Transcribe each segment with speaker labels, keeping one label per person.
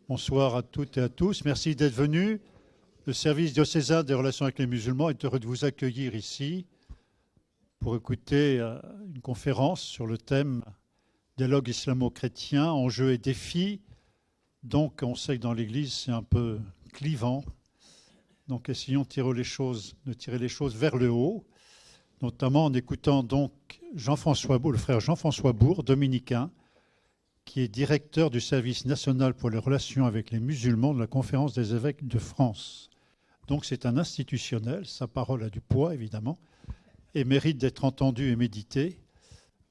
Speaker 1: Bonsoir à toutes et à tous. Merci d'être venus. Le service diocésain des relations avec les musulmans est heureux de vous accueillir ici pour écouter une conférence sur le thème dialogue islamo-chrétien, enjeux et défis. Donc, on sait que dans l'Église, c'est un peu clivant. Donc, essayons de tirer les choses vers le haut, notamment en écoutant donc le frère Jean-François Bourg, dominicain, qui est directeur du service national pour les relations avec les musulmans de la Conférence des évêques de France. Donc c'est un institutionnel, sa parole a du poids évidemment, et mérite d'être entendue et méditée.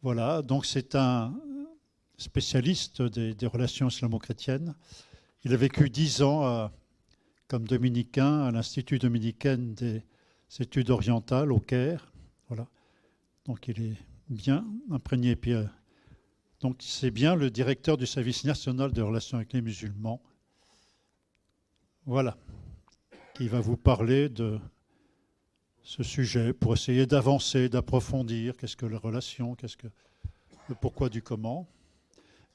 Speaker 1: Voilà, donc c'est un spécialiste des relations islamo-chrétiennes. Il a vécu 10 ans comme dominicain à l'Institut dominicain des études orientales au Caire. Voilà, donc il est bien imprégné. Puis, donc c'est bien le directeur du service national de relations avec les musulmans. Voilà, qui va vous parler de ce sujet pour essayer d'avancer, d'approfondir. Qu'est-ce que les relations, le pourquoi du comment.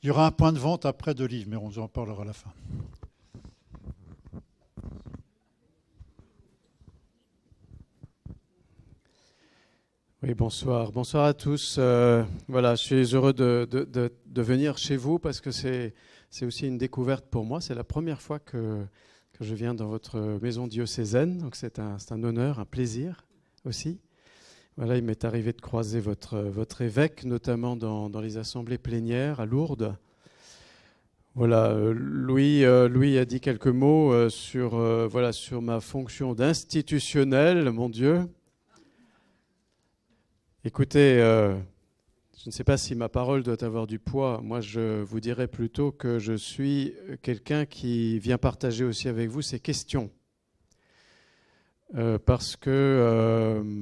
Speaker 1: Il y aura un point de vente après de livres, mais on en parlera à la fin.
Speaker 2: Oui, bonsoir. Bonsoir à tous. Voilà, je suis heureux de venir chez vous parce que c'est aussi une découverte pour moi. C'est la première fois que je viens dans votre maison diocésaine. Donc c'est un honneur, un plaisir aussi. Voilà, il m'est arrivé de croiser votre évêque, notamment dans les assemblées plénières à Lourdes. Voilà, Louis a dit quelques mots sur ma fonction d'institutionnel, mon Dieu. Écoutez, je ne sais pas si ma parole doit avoir du poids. Moi, je vous dirais plutôt que je suis quelqu'un qui vient partager aussi avec vous ces questions. Parce que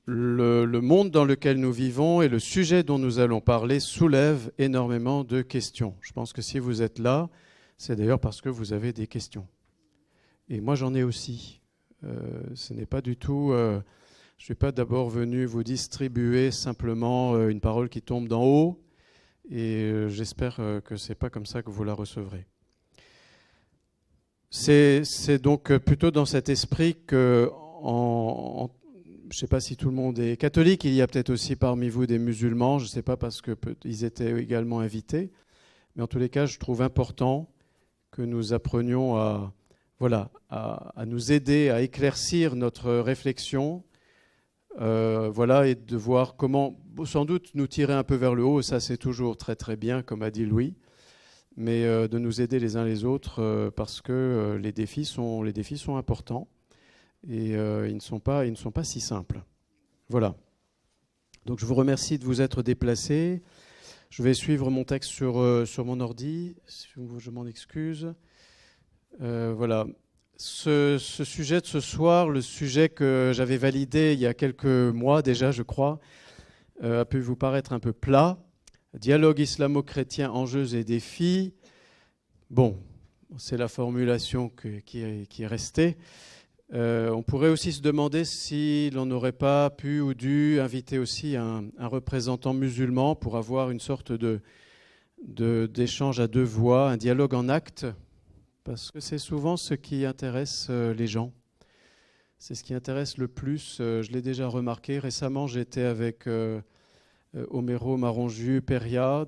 Speaker 2: le monde dans lequel nous vivons et le sujet dont nous allons parler soulèvent énormément de questions. Je pense que si vous êtes là, c'est d'ailleurs parce que vous avez des questions. Et moi, j'en ai aussi. Ce n'est pas du tout... je ne suis pas d'abord venu vous distribuer simplement une parole qui tombe d'en haut, et j'espère que ce n'est pas comme ça que vous la recevrez. C'est donc plutôt dans cet esprit que, je ne sais pas si tout le monde est catholique, il y a peut-être aussi parmi vous des musulmans, je ne sais pas parce qu'ils étaient également invités, mais en tous les cas, je trouve important que nous apprenions à nous aider à éclaircir notre réflexion, et de voir comment, sans doute, nous tirer un peu vers le haut, ça c'est toujours très très bien, comme a dit Louis, mais de nous aider les uns les autres parce que les défis sont importants et ils ne sont pas si simples. Voilà. Donc je vous remercie de vous être déplacés. Je vais suivre mon texte sur mon ordi, je m'en excuse. Voilà. Ce sujet de ce soir, le sujet que j'avais validé il y a quelques mois déjà, je crois, a pu vous paraître un peu plat. Dialogue islamo-chrétien, enjeux et défis. Bon, c'est la formulation qui est restée. On pourrait aussi se demander si l'on n'aurait pas pu ou dû inviter aussi un représentant musulman pour avoir une sorte d'échange à deux voix, un dialogue en actes. Parce que c'est souvent ce qui intéresse les gens. C'est ce qui intéresse le plus. Je l'ai déjà remarqué. Récemment, j'étais avec Homero Maronju-Peria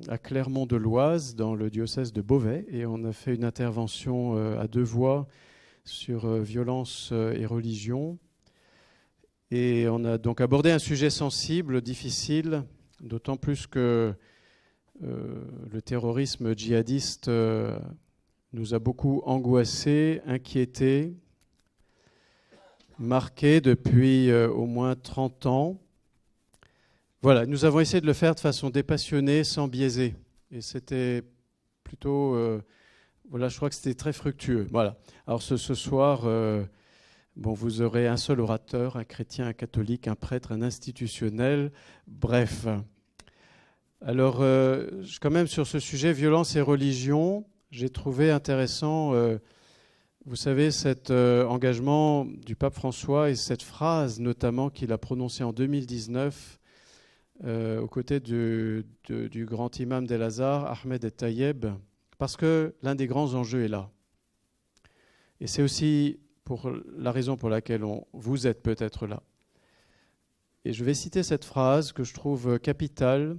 Speaker 2: à Clermont-de-L'Oise, dans le diocèse de Beauvais. Et on a fait une intervention à deux voix sur violence et religion. Et on a donc abordé un sujet sensible, difficile, d'autant plus que le terrorisme djihadiste nous a beaucoup angoissés, inquiétés, marqués depuis au moins 30 ans. Voilà, nous avons essayé de le faire de façon dépassionnée, sans biaiser. Et c'était plutôt... je crois que c'était très fructueux. Voilà. Alors ce soir, vous aurez un seul orateur, un chrétien, un catholique, un prêtre, un institutionnel, bref. Alors, quand même, sur ce sujet, violence et religion, j'ai trouvé intéressant, vous savez, cet engagement du pape François et cette phrase notamment qu'il a prononcée en 2019 aux côtés du grand imam d'El-Azhar, Ahmed El-Tayeb, parce que l'un des grands enjeux est là. Et c'est aussi pour la raison pour laquelle vous êtes peut-être là. Et je vais citer cette phrase que je trouve capitale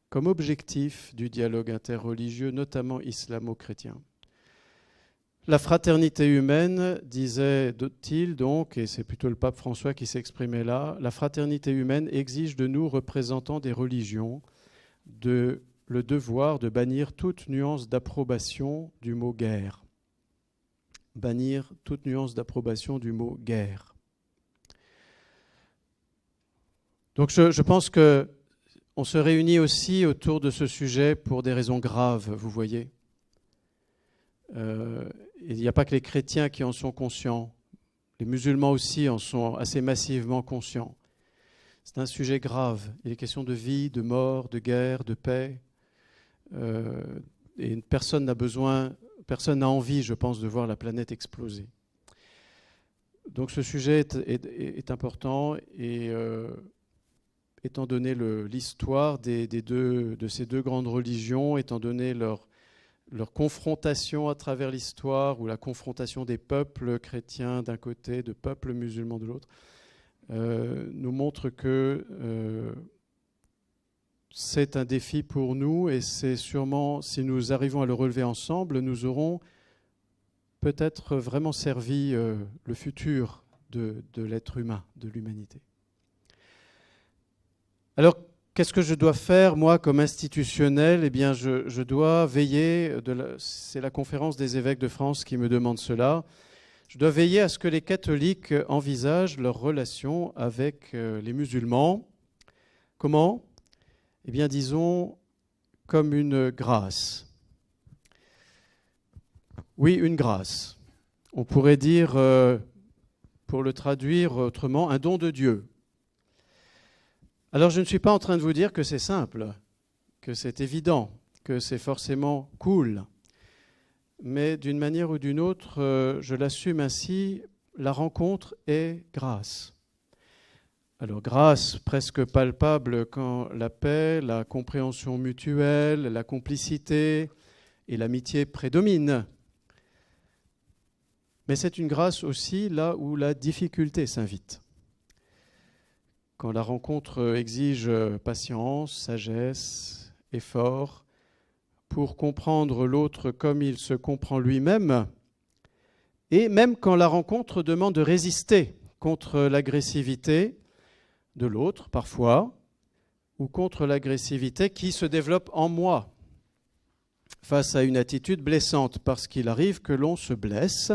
Speaker 2: comme objectif du dialogue interreligieux, notamment islamo-chrétien. La fraternité humaine, disait-il donc, et c'est plutôt le pape François qui s'exprimait là, la fraternité humaine exige de nous, représentants des religions, le devoir de bannir toute nuance d'approbation du mot guerre. Bannir toute nuance d'approbation du mot guerre. Donc je pense qu'on se réunit aussi autour de ce sujet pour des raisons graves, vous voyez. Il n'y a pas que les chrétiens qui en sont conscients. Les musulmans aussi en sont assez massivement conscients. C'est un sujet grave. Il est question de vie, de mort, de guerre, de paix. Et personne n'a envie, je pense, de voir la planète exploser. Donc ce sujet est important et étant donné l'histoire de ces deux grandes religions, étant donné leur confrontation à travers l'histoire ou la confrontation des peuples chrétiens d'un côté, de peuples musulmans de l'autre, nous montre que c'est un défi pour nous et c'est sûrement, si nous arrivons à le relever ensemble, nous aurons peut-être vraiment servi le futur de l'être humain, de l'humanité. Alors, qu'est-ce que je dois faire, moi, comme institutionnel ? Eh bien, je dois veiller, c'est la conférence des évêques de France qui me demande cela, je dois veiller à ce que les catholiques envisagent leur relation avec les musulmans. Comment ? Eh bien, disons, comme une grâce. Oui, une grâce. On pourrait dire, pour le traduire autrement, un don de Dieu. Alors, je ne suis pas en train de vous dire que c'est simple, que c'est évident, que c'est forcément cool. Mais d'une manière ou d'une autre, je l'assume ainsi, la rencontre est grâce. Alors, grâce presque palpable quand la paix, la compréhension mutuelle, la complicité et l'amitié prédominent. Mais c'est une grâce aussi là où la difficulté s'invite. Quand la rencontre exige patience, sagesse, effort, pour comprendre l'autre comme il se comprend lui-même, et même quand la rencontre demande de résister contre l'agressivité de l'autre, parfois, ou contre l'agressivité qui se développe en moi, face à une attitude blessante, parce qu'il arrive que l'on se blesse,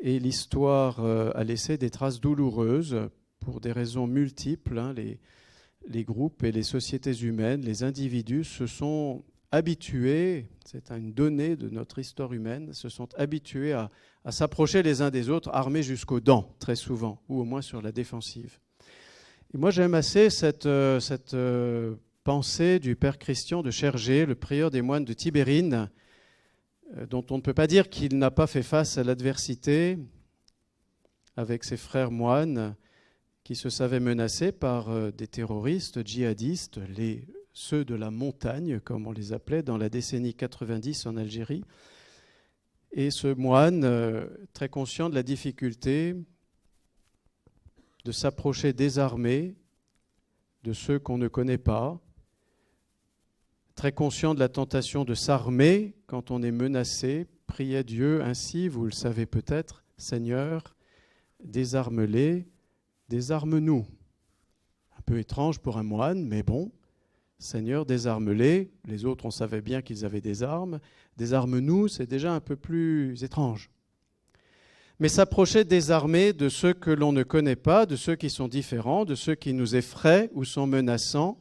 Speaker 2: et l'histoire a laissé des traces douloureuses, pour des raisons multiples, hein, les groupes et les sociétés humaines, les individus se sont habitués, c'est une donnée de notre histoire humaine, se sont habitués à s'approcher les uns des autres, armés jusqu'aux dents, très souvent, ou au moins sur la défensive. Et moi, j'aime assez cette pensée du père Christian de Chergé, le prieur des moines de Tibérine, dont on ne peut pas dire qu'il n'a pas fait face à l'adversité avec ses frères moines, qui se savaient menacés par des terroristes djihadistes, ceux de la montagne, comme on les appelait, dans la décennie 90 en Algérie. Et ce moine, très conscient de la difficulté de s'approcher désarmé de ceux qu'on ne connaît pas, très conscient de la tentation de s'armer quand on est menacé, priait Dieu ainsi, vous le savez peut-être, Seigneur, désarme-les, désarme-nous. Un peu étrange pour un moine, mais bon, Seigneur, désarme-les. Les autres, on savait bien qu'ils avaient des armes. Désarme-nous, c'est déjà un peu plus étrange. Mais s'approcher désarmé de ceux que l'on ne connaît pas, de ceux qui sont différents, de ceux qui nous effraient ou sont menaçants,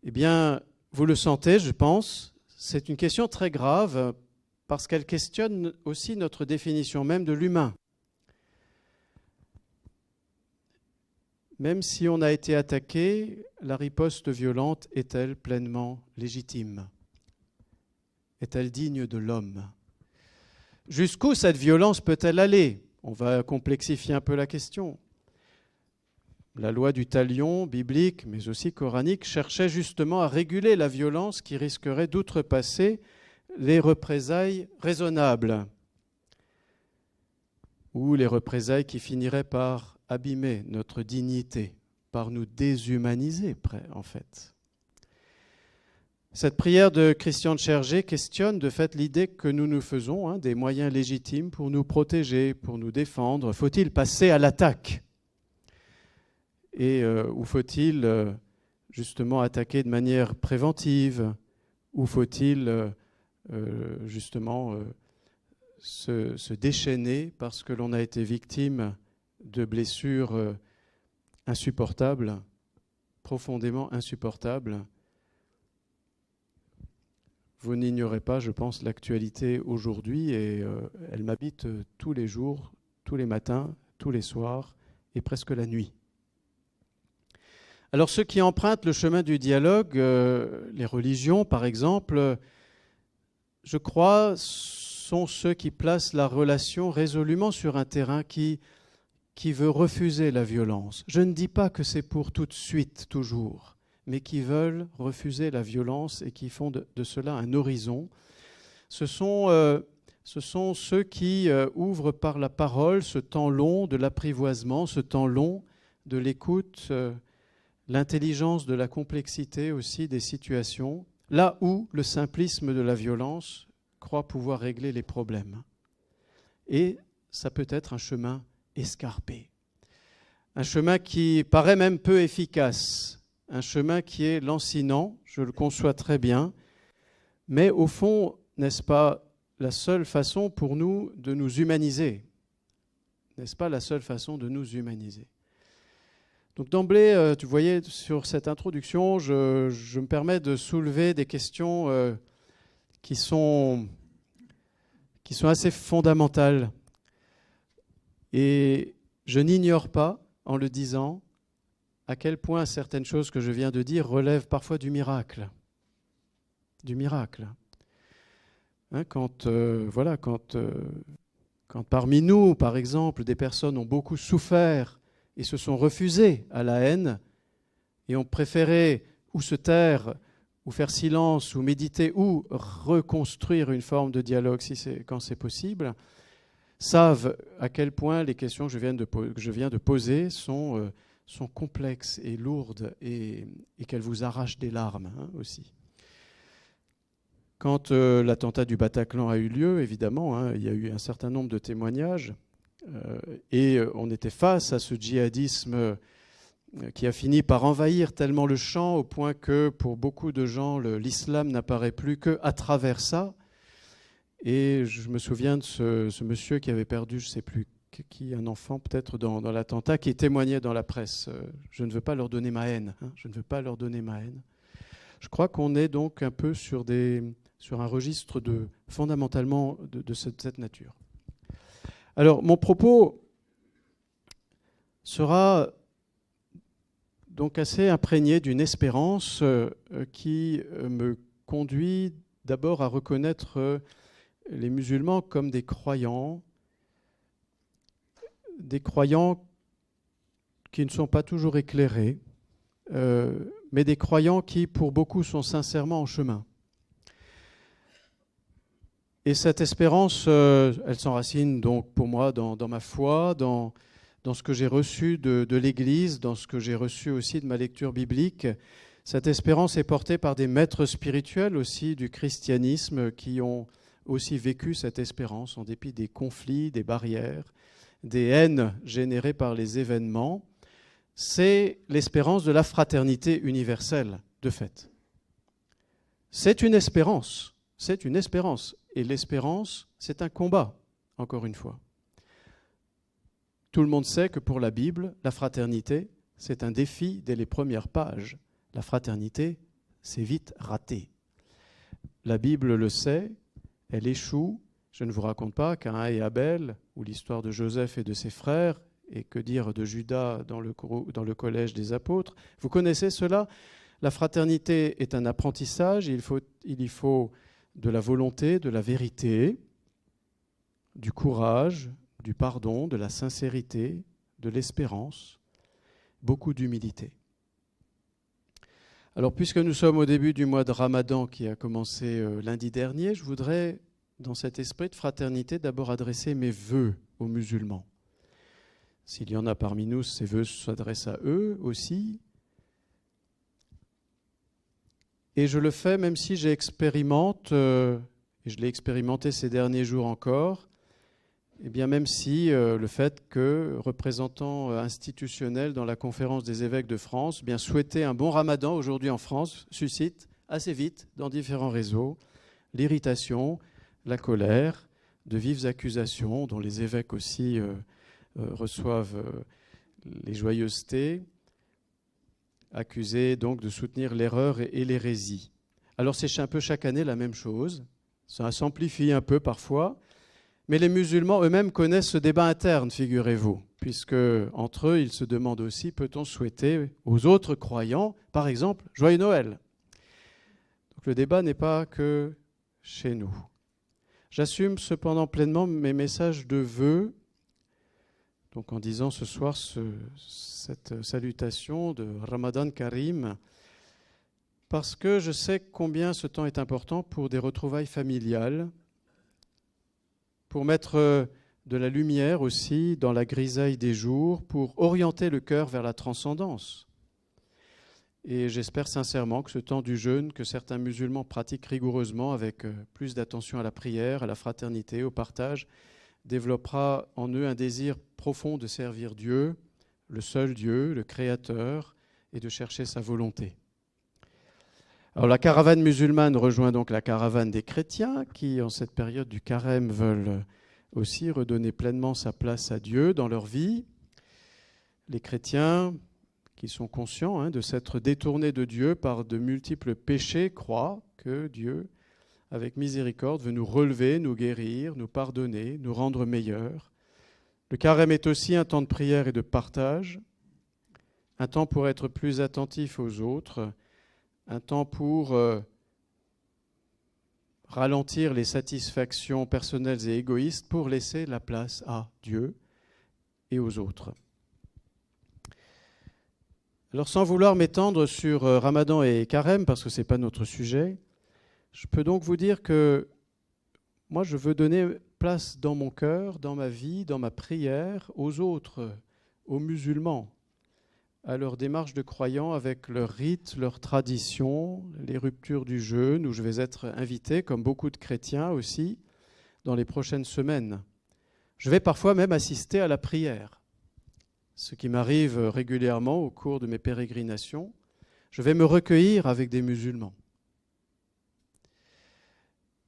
Speaker 2: eh bien, vous le sentez, je pense, c'est une question très grave parce qu'elle questionne aussi notre définition même de l'humain. Même si on a été attaqué, la riposte violente est-elle pleinement légitime ? Est-elle digne de l'homme ? Jusqu'où cette violence peut-elle aller ? On va complexifier un peu la question. La loi du talion, biblique, mais aussi coranique, cherchait justement à réguler la violence qui risquerait d'outrepasser les représailles raisonnables, ou les représailles qui finiraient par abîmer notre dignité, par nous déshumaniser, en fait. Cette prière de Christian de Chergé questionne de fait l'idée que nous nous faisons des moyens légitimes pour nous protéger, pour nous défendre. Faut-il passer à l'attaque ? Ou faut-il justement attaquer de manière préventive ? Ou faut-il justement se déchaîner parce que l'on a été victime de blessures insupportables, profondément insupportables ? Vous n'ignorez pas, je pense, l'actualité aujourd'hui et elle m'habite tous les jours, tous les matins, tous les soirs et presque la nuit. Alors ceux qui empruntent le chemin du dialogue, les religions par exemple, je crois, sont ceux qui placent la relation résolument sur un terrain qui veut refuser la violence. Je ne dis pas que c'est pour tout de suite, toujours, mais qui veulent refuser la violence et qui font de cela un horizon. Ce sont ceux qui ouvrent par la parole ce temps long de l'apprivoisement, ce temps long de l'écoute, l'intelligence de la complexité aussi des situations, là où le simplisme de la violence croit pouvoir régler les problèmes. Et ça peut être un chemin escarpé, un chemin qui paraît même peu efficace, un chemin qui est lancinant, je le conçois très bien, mais au fond, n'est-ce pas la seule façon pour nous de nous humaniser ? N'est-ce pas la seule façon de nous humaniser ? Donc d'emblée, tu voyais sur cette introduction, je me permets de soulever des questions qui sont assez fondamentales. Et je n'ignore pas, en le disant, à quel point certaines choses que je viens de dire relèvent parfois du miracle. Du miracle. Quand parmi nous, par exemple, des personnes ont beaucoup souffert et se sont refusées à la haine et ont préféré ou se taire, ou faire silence, ou méditer, ou reconstruire une forme de dialogue quand c'est possible, savent à quel point les questions que je viens de poser sont complexes et lourdes et qu'elles vous arrachent des larmes aussi. Quand l'attentat du Bataclan a eu lieu, évidemment, il y a eu un certain nombre de témoignages et on était face à ce djihadisme qui a fini par envahir tellement le champ au point que pour beaucoup de gens, l'islam n'apparaît plus qu'à travers ça. Et je me souviens de ce monsieur qui avait perdu, je ne sais plus qui, un enfant peut-être dans l'attentat, qui témoignait dans la presse. Je ne veux pas leur donner ma haine. Je ne veux pas leur donner ma haine. Je crois qu'on est donc un peu sur un registre fondamentalement de cette nature. Alors, mon propos sera donc assez imprégné d'une espérance qui me conduit d'abord à reconnaître les musulmans comme des croyants qui ne sont pas toujours éclairés, mais des croyants qui, pour beaucoup, sont sincèrement en chemin. Et cette espérance, elle s'enracine donc pour moi dans ma foi, dans ce que j'ai reçu de l'Église, dans ce que j'ai reçu aussi de ma lecture biblique. Cette espérance est portée par des maîtres spirituels aussi du christianisme qui ont aussi vécu cette espérance en dépit des conflits, des barrières, des haines générées par les événements. C'est l'espérance de la fraternité universelle, de fait. C'est une espérance. Et l'espérance, c'est un combat, encore une fois. Tout le monde sait que pour la Bible, la fraternité, c'est un défi dès les premières pages. La fraternité, c'est vite raté. La Bible le sait, elle échoue. Je ne vous raconte pas Caïn et Abel, ou l'histoire de Joseph et de ses frères, et que dire de Judas dans le collège des apôtres. Vous connaissez cela ? La fraternité est un apprentissage, il y faut de la volonté, de la vérité, du courage, du pardon, de la sincérité, de l'espérance. beaucoup d'humilité. Alors, puisque nous sommes au début du mois de Ramadan qui a commencé lundi dernier, je voudrais, dans cet esprit de fraternité, d'abord adresser mes vœux aux musulmans. S'il y en a parmi nous, ces vœux s'adressent à eux aussi. Et je le fais même si j'expérimente, et je l'ai expérimenté ces derniers jours encore, et bien même si le fait que, représentant institutionnel dans la conférence des évêques de France, bien souhaiter un bon ramadan aujourd'hui en France suscite assez vite, dans différents réseaux, l'irritation, la colère, de vives accusations dont les évêques aussi reçoivent les joyeusetés, accusés donc de soutenir l'erreur et l'hérésie. Alors c'est un peu chaque année la même chose, ça s'amplifie un peu parfois, mais les musulmans eux-mêmes connaissent ce débat interne, figurez-vous, puisque entre eux, ils se demandent aussi, peut-on souhaiter aux autres croyants, par exemple, Joyeux Noël? Donc le débat n'est pas que chez nous. J'assume cependant pleinement mes messages de vœux, donc en disant ce soir cette salutation de Ramadan Karim, parce que je sais combien ce temps est important pour des retrouvailles familiales, pour mettre de la lumière aussi dans la grisaille des jours, pour orienter le cœur vers la transcendance. Et j'espère sincèrement que ce temps du jeûne, que certains musulmans pratiquent rigoureusement avec plus d'attention à la prière, à la fraternité, au partage, développera en eux un désir profond de servir Dieu, le seul Dieu, le Créateur, et de chercher sa volonté. Alors la caravane musulmane rejoint donc la caravane des chrétiens qui, en cette période du carême, veulent aussi redonner pleinement sa place à Dieu dans leur vie. Les chrétiens qui sont conscients de s'être détournés de Dieu par de multiples péchés croient que Dieu, avec miséricorde, veut nous relever, nous guérir, nous pardonner, nous rendre meilleurs. Le carême est aussi un temps de prière et de partage, un temps pour être plus attentif aux autres, un temps pour ralentir les satisfactions personnelles et égoïstes pour laisser la place à Dieu et aux autres. Alors sans vouloir m'étendre sur Ramadan et Carême, parce que ce n'est pas notre sujet, je peux donc vous dire que moi je veux donner place dans mon cœur, dans ma vie, dans ma prière, aux autres, aux musulmans, à leur démarche de croyants avec leurs rites, leurs traditions, les ruptures du jeûne, où je vais être invité, comme beaucoup de chrétiens aussi, dans les prochaines semaines. Je vais parfois même assister à la prière, ce qui m'arrive régulièrement au cours de mes pérégrinations. Je vais me recueillir avec des musulmans.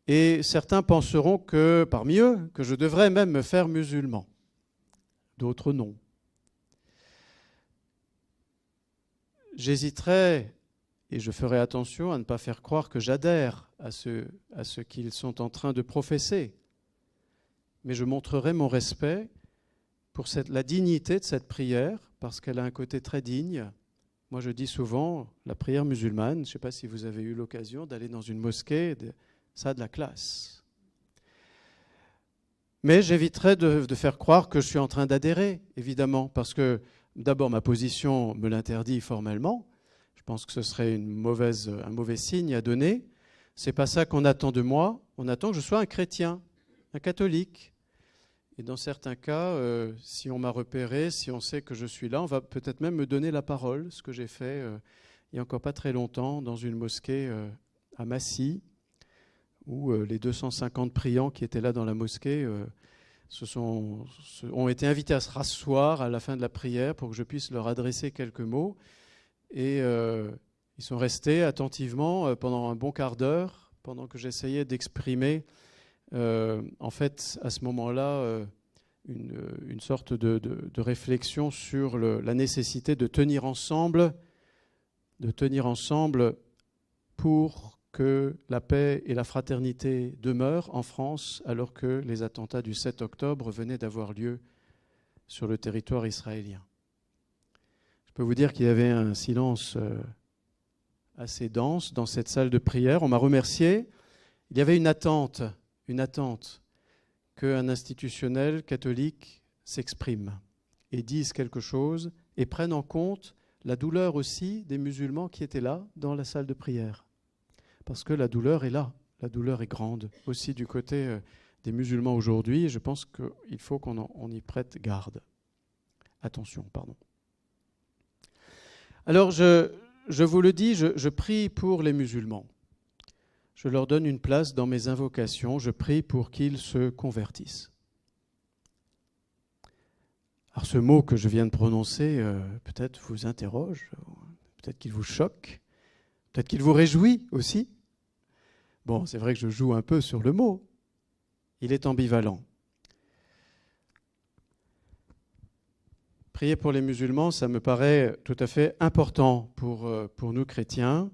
Speaker 2: Et certains penseront que, parmi eux, que je devrais même me faire musulman. D'autres non. J'hésiterai, et je ferai attention à ne pas faire croire que j'adhère à ce qu'ils sont en train de professer. Mais je montrerai mon respect pour la dignité de cette prière, parce qu'elle a un côté très digne. Moi, je dis souvent, la prière musulmane, je ne sais pas si vous avez eu l'occasion d'aller dans une mosquée, ça a de la classe. Mais j'éviterai de faire croire que je suis en train d'adhérer, évidemment, parce que d'abord, ma position me l'interdit formellement. Je pense que ce serait un mauvais signe à donner. Ce n'est pas ça qu'on attend de moi. On attend que je sois un chrétien, un catholique. Et dans certains cas, si on m'a repéré, si on sait que je suis là, on va peut-être même me donner la parole, ce que j'ai fait il n'y a encore pas très longtemps dans une mosquée à Massy, où les 250 priants qui étaient là dans la mosquée ont été invités à se rasseoir à la fin de la prière pour que je puisse leur adresser quelques mots. Et ils sont restés attentivement pendant un bon quart d'heure, pendant que j'essayais d'exprimer en fait, à ce moment-là, une sorte de réflexion sur la nécessité de tenir ensemble pour que la paix et la fraternité demeurent en France, alors que les attentats du 7 octobre venaient d'avoir lieu sur le territoire israélien. Je peux vous dire qu'il y avait un silence assez dense dans cette salle de prière. On m'a remercié. Il y avait une attente qu'un institutionnel catholique s'exprime. et disent quelque chose et prennent en compte la douleur aussi des musulmans qui étaient là dans la salle de prière. Parce que la douleur est là, la douleur est grande aussi du côté des musulmans aujourd'hui, et je pense qu'il faut qu'on y prête garde. Attention, pardon. Alors je vous le dis, je prie pour les musulmans. Je leur donne une place dans mes invocations, je prie pour qu'ils se convertissent. Alors ce mot que je viens de prononcer, peut-être vous interroge, peut-être qu'il vous choque, peut-être qu'il vous réjouit aussi. Bon, c'est vrai que je joue un peu sur le mot. Il est ambivalent. Prier pour les musulmans, ça me paraît tout à fait important pour nous chrétiens,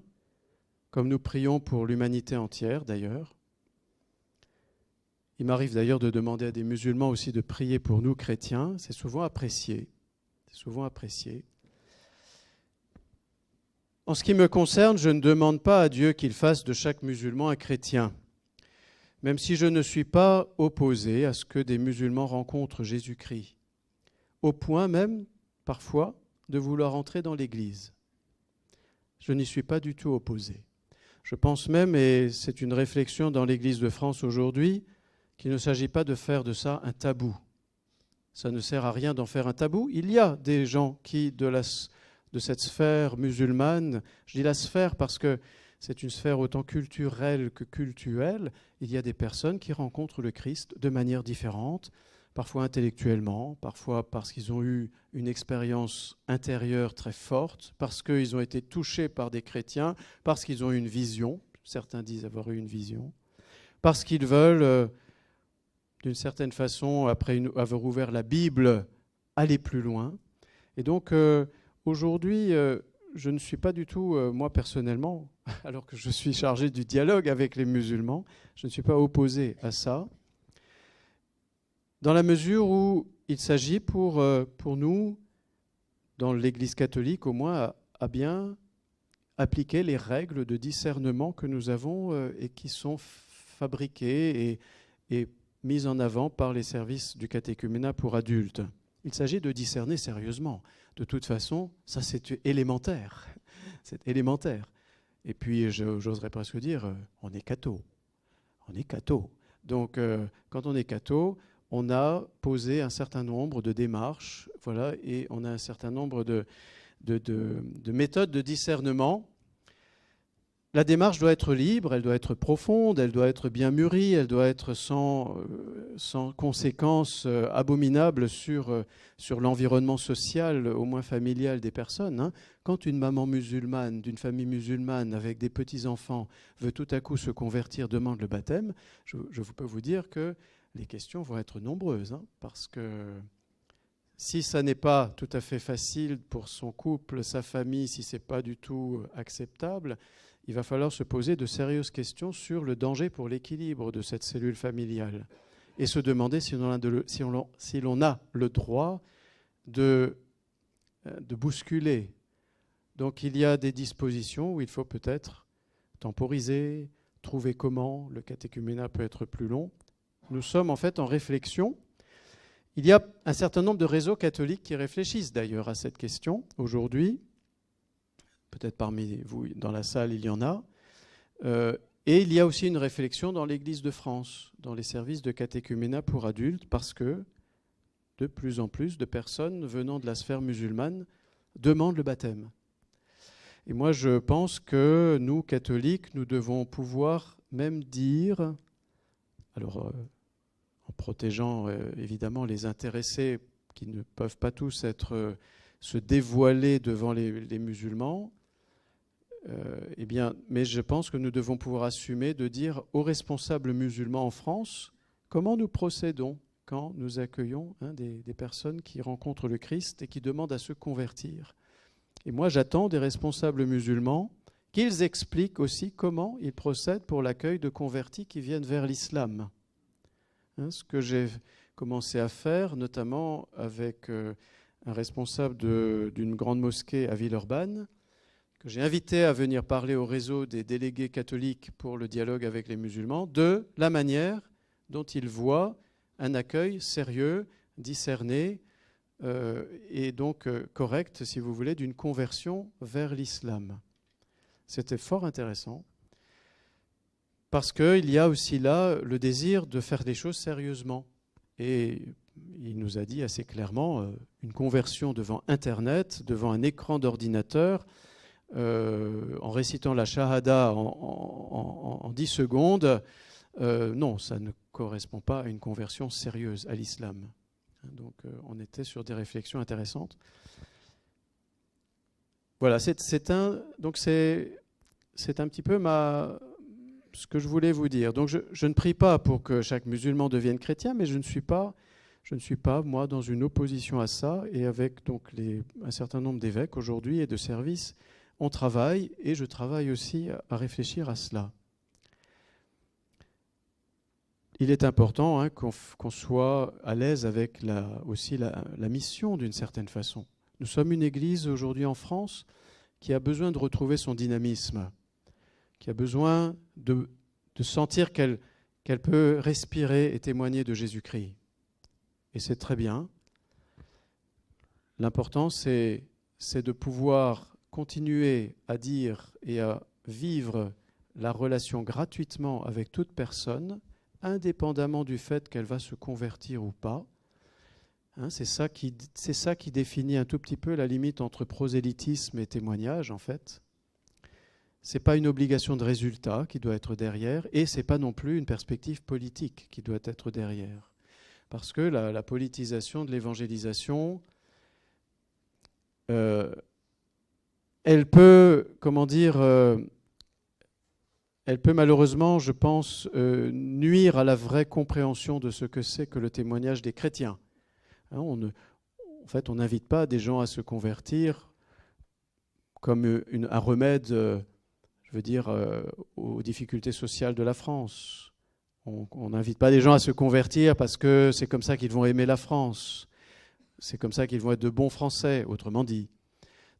Speaker 2: comme nous prions pour l'humanité entière d'ailleurs. Il m'arrive d'ailleurs de demander à des musulmans aussi de prier pour nous chrétiens. C'est souvent apprécié. C'est souvent apprécié. En ce qui me concerne, je ne demande pas à Dieu qu'il fasse de chaque musulman un chrétien, même si je ne suis pas opposé à ce que des musulmans rencontrent Jésus-Christ, au point même, parfois, de vouloir entrer dans l'Église. Je n'y suis pas du tout opposé. Je pense même, et c'est une réflexion dans l'Église de France aujourd'hui, qu'il ne s'agit pas de faire de ça un tabou. Ça ne sert à rien d'en faire un tabou. Il y a des gens qui, de cette sphère musulmane, je dis la sphère parce que c'est une sphère autant culturelle que cultuelle, il y a des personnes qui rencontrent le Christ de manière différente, parfois intellectuellement, parfois parce qu'ils ont eu une expérience intérieure très forte, parce qu'ils ont été touchés par des chrétiens, parce qu'ils ont eu une vision, certains disent avoir eu une vision, parce qu'ils veulent, d'une certaine façon, après avoir ouvert la Bible, aller plus loin. Et donc, aujourd'hui, je ne suis pas du tout, moi personnellement, alors que je suis chargé du dialogue avec les musulmans, je ne suis pas opposé à ça, dans la mesure où il s'agit pour nous, dans l'Église catholique au moins, à bien appliquer les règles de discernement que nous avons et qui sont fabriquées et mises en avant par les services du catéchuménat pour adultes. Il s'agit de discerner sérieusement. De toute façon, ça c'est élémentaire. C'est élémentaire. Et puis, j'oserais presque dire, on est catho. On est catho. Donc, quand on est catho, on a posé un certain nombre de démarches, voilà, et on a un certain nombre de méthodes de discernement. La démarche doit être libre, elle doit être profonde, elle doit être bien mûrie, elle doit être sans conséquences abominables sur l'environnement social, au moins familial des personnes. Hein. Quand une maman musulmane, d'une famille musulmane, avec des petits-enfants, veut tout à coup se convertir, demande le baptême, je peux vous dire que les questions vont être nombreuses, hein, parce que si ça n'est pas tout à fait facile pour son couple, sa famille, si ce n'est pas du tout acceptable, il va falloir se poser de sérieuses questions sur le danger pour l'équilibre de cette cellule familiale et se demander si l'on a le droit de bousculer. Donc il y a des dispositions où il faut peut-être temporiser, trouver comment, le catéchuménat peut être plus long. Nous sommes en fait en réflexion. Il y a un certain nombre de réseaux catholiques qui réfléchissent d'ailleurs à cette question aujourd'hui. Peut-être parmi vous, dans la salle, il y en a. Et il y a aussi une réflexion dans l'Église de France, dans les services de catéchuménat pour adultes, parce que de plus en plus de personnes venant de la sphère musulmane demandent le baptême. Et moi, je pense que nous, catholiques, nous devons pouvoir même dire, alors en protégeant évidemment les intéressés qui ne peuvent pas tous se dévoiler devant les musulmans, eh bien, mais je pense que nous devons pouvoir assumer de dire aux responsables musulmans en France comment nous procédons quand nous accueillons des personnes qui rencontrent le Christ et qui demandent à se convertir. Et moi, j'attends des responsables musulmans qu'ils expliquent aussi comment ils procèdent pour l'accueil de convertis qui viennent vers l'islam. Ce que j'ai commencé à faire, notamment avec un responsable d'une grande mosquée à Villeurbanne, que j'ai invité à venir parler au réseau des délégués catholiques pour le dialogue avec les musulmans, de la manière dont ils voient un accueil sérieux, discerné, et donc correcte, si vous voulez, d'une conversion vers l'islam. C'était fort intéressant, parce qu'il y a aussi là le désir de faire des choses sérieusement. Et il nous a dit assez clairement, une conversion devant Internet, devant un écran d'ordinateur, en récitant la shahada en 10 secondes, non, ça ne correspond pas à une conversion sérieuse à l'islam. Donc on était sur des réflexions intéressantes. Voilà, c'est un petit peu ce que je voulais vous dire. Donc je ne prie pas pour que chaque musulman devienne chrétien, mais je ne suis pas, moi, dans une opposition à ça. Et avec donc un certain nombre d'évêques aujourd'hui et de services, on travaille, et je travaille aussi à réfléchir à cela. Il est important qu'on soit à l'aise avec aussi la mission d'une certaine façon. Nous sommes une église aujourd'hui en France qui a besoin de retrouver son dynamisme, qui a besoin de sentir qu'elle peut respirer et témoigner de Jésus-Christ. Et c'est très bien. L'important, c'est de pouvoir continuer à dire et à vivre la relation gratuitement avec toute personne, indépendamment du fait qu'elle va se convertir ou pas. C'est ça qui définit un tout petit peu la limite entre prosélytisme et témoignage, en fait. Ce n'est pas une obligation de résultat qui doit être derrière, et ce n'est pas non plus une perspective politique qui doit être derrière. Parce que la politisation de l'évangélisation, elle peut, elle peut malheureusement, je pense, nuire à la vraie compréhension de ce que c'est que le témoignage des chrétiens. En fait, on n'invite pas des gens à se convertir comme un remède, aux difficultés sociales de la France. On n'invite pas des gens à se convertir parce que c'est comme ça qu'ils vont aimer la France. C'est comme ça qu'ils vont être de bons Français, autrement dit.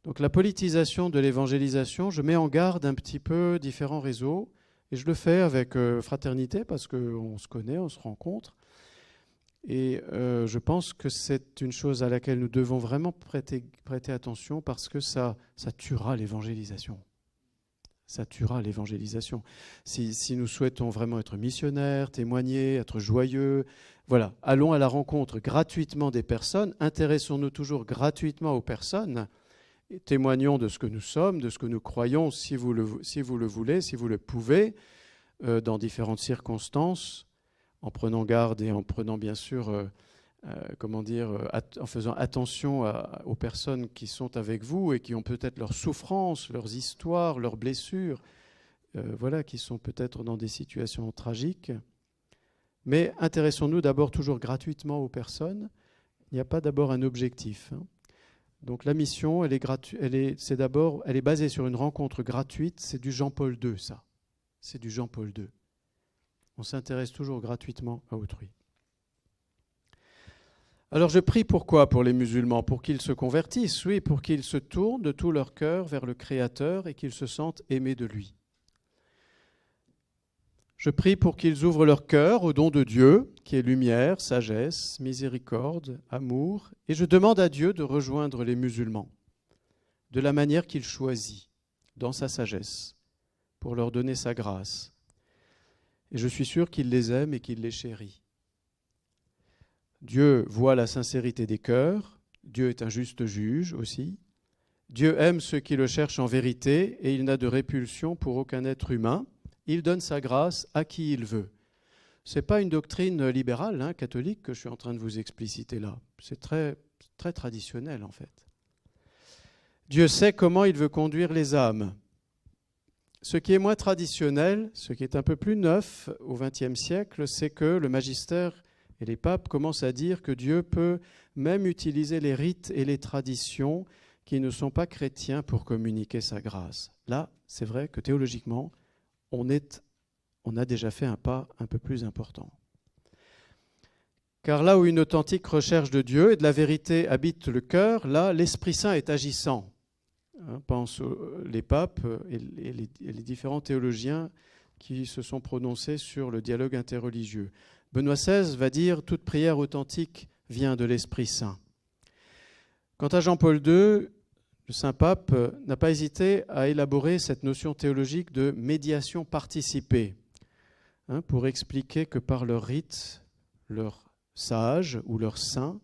Speaker 2: Donc la politisation de l'évangélisation, je mets en garde un petit peu différents réseaux, et je le fais avec fraternité parce qu'on se connaît, on se rencontre. Et je pense que c'est une chose à laquelle nous devons vraiment prêter attention, parce que ça tuera l'évangélisation. Ça tuera l'évangélisation. Si nous souhaitons vraiment être missionnaires, témoigner, être joyeux, voilà, allons à la rencontre gratuitement des personnes, intéressons-nous toujours gratuitement aux personnes, et témoignons de ce que nous sommes, de ce que nous croyons, si vous le voulez, si vous le pouvez, dans différentes circonstances, en prenant garde et en prenant bien sûr, en faisant attention aux personnes qui sont avec vous et qui ont peut-être leurs souffrances, leurs histoires, leurs blessures, qui sont peut-être dans des situations tragiques. Mais intéressons-nous d'abord toujours gratuitement aux personnes. Il n'y a pas d'abord un objectif. Donc la mission, elle est basée sur une rencontre gratuite. C'est du Jean-Paul II, ça. C'est du Jean-Paul II. On s'intéresse toujours gratuitement à autrui. Alors je prie pourquoi pour les musulmans? Pour qu'ils se convertissent, oui, pour qu'ils se tournent de tout leur cœur vers le Créateur et qu'ils se sentent aimés de lui. Je prie pour qu'ils ouvrent leur cœur au don de Dieu, qui est lumière, sagesse, miséricorde, amour, et je demande à Dieu de rejoindre les musulmans de la manière qu'il choisit, dans sa sagesse, pour leur donner sa grâce. Et je suis sûr qu'il les aime et qu'il les chérit. Dieu voit la sincérité des cœurs, Dieu est un juste juge aussi. Dieu aime ceux qui le cherchent en vérité et il n'a de répulsion pour aucun être humain. Il donne sa grâce à qui il veut. Ce n'est pas une doctrine libérale, catholique, que je suis en train de vous expliciter là. C'est très, très traditionnel en fait. Dieu sait comment il veut conduire les âmes. Ce qui est moins traditionnel, ce qui est un peu plus neuf au XXe siècle, c'est que le magistère et les papes commencent à dire que Dieu peut même utiliser les rites et les traditions qui ne sont pas chrétiens pour communiquer sa grâce. Là, c'est vrai que théologiquement, on a déjà fait un pas un peu plus important. Car là où une authentique recherche de Dieu et de la vérité habite le cœur, là, l'Esprit Saint est agissant. Pense les papes et les différents théologiens qui se sont prononcés sur le dialogue interreligieux. Benoît XVI va dire « Toute prière authentique vient de l'Esprit Saint ». Quant à Jean-Paul II, le Saint-Pape n'a pas hésité à élaborer cette notion théologique de médiation participée, pour expliquer que par leur rite, leurs sages ou leurs saints,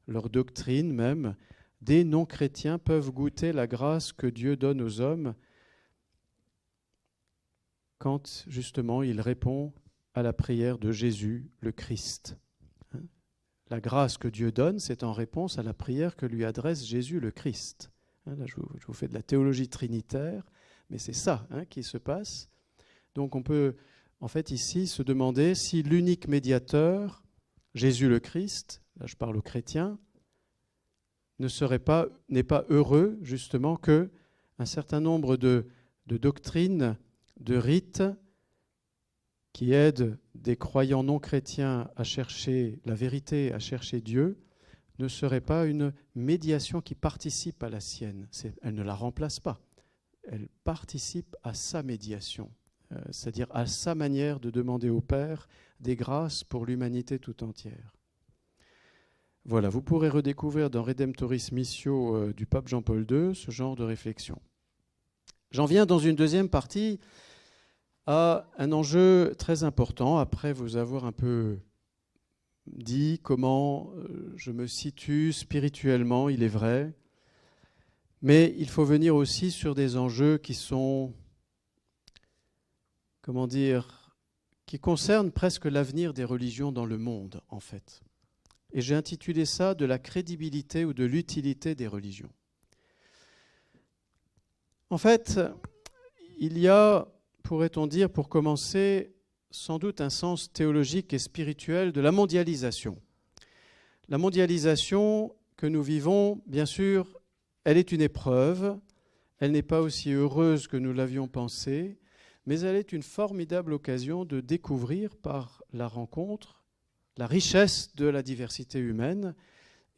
Speaker 2: leur doctrine même, des non-chrétiens peuvent goûter la grâce que Dieu donne aux hommes quand justement il répond à la prière de Jésus, le Christ. La grâce que Dieu donne, c'est en réponse à la prière que lui adresse Jésus, le Christ. Là, je vous fais de la théologie trinitaire, mais c'est ça qui se passe. Donc on peut en fait ici se demander si l'unique médiateur, Jésus le Christ, là je parle aux chrétiens, n'est pas heureux justement que un certain nombre de doctrines, de rites qui aident des croyants non chrétiens à chercher la vérité, à chercher Dieu, ne serait pas une médiation qui participe à la sienne. Elle ne la remplace pas. Elle participe à sa médiation, c'est-à-dire à sa manière de demander au Père des grâces pour l'humanité tout entière. Voilà, vous pourrez redécouvrir dans Redemptoris Missio du pape Jean-Paul II ce genre de réflexion. J'en viens dans une deuxième partie à un enjeu très important, après vous avoir un peu dit comment je me situe spirituellement, il est vrai, mais il faut venir aussi sur des enjeux qui sont, comment dire, qui concernent presque l'avenir des religions dans le monde, en fait. Et j'ai intitulé ça « De la crédibilité ou de l'utilité des religions ». En fait, il y a, pourrait-on dire, pour commencer, sans doute un sens théologique et spirituel de la mondialisation. La mondialisation que nous vivons, bien sûr, elle est une épreuve, elle n'est pas aussi heureuse que nous l'avions pensé, mais elle est une formidable occasion de découvrir par la rencontre la richesse de la diversité humaine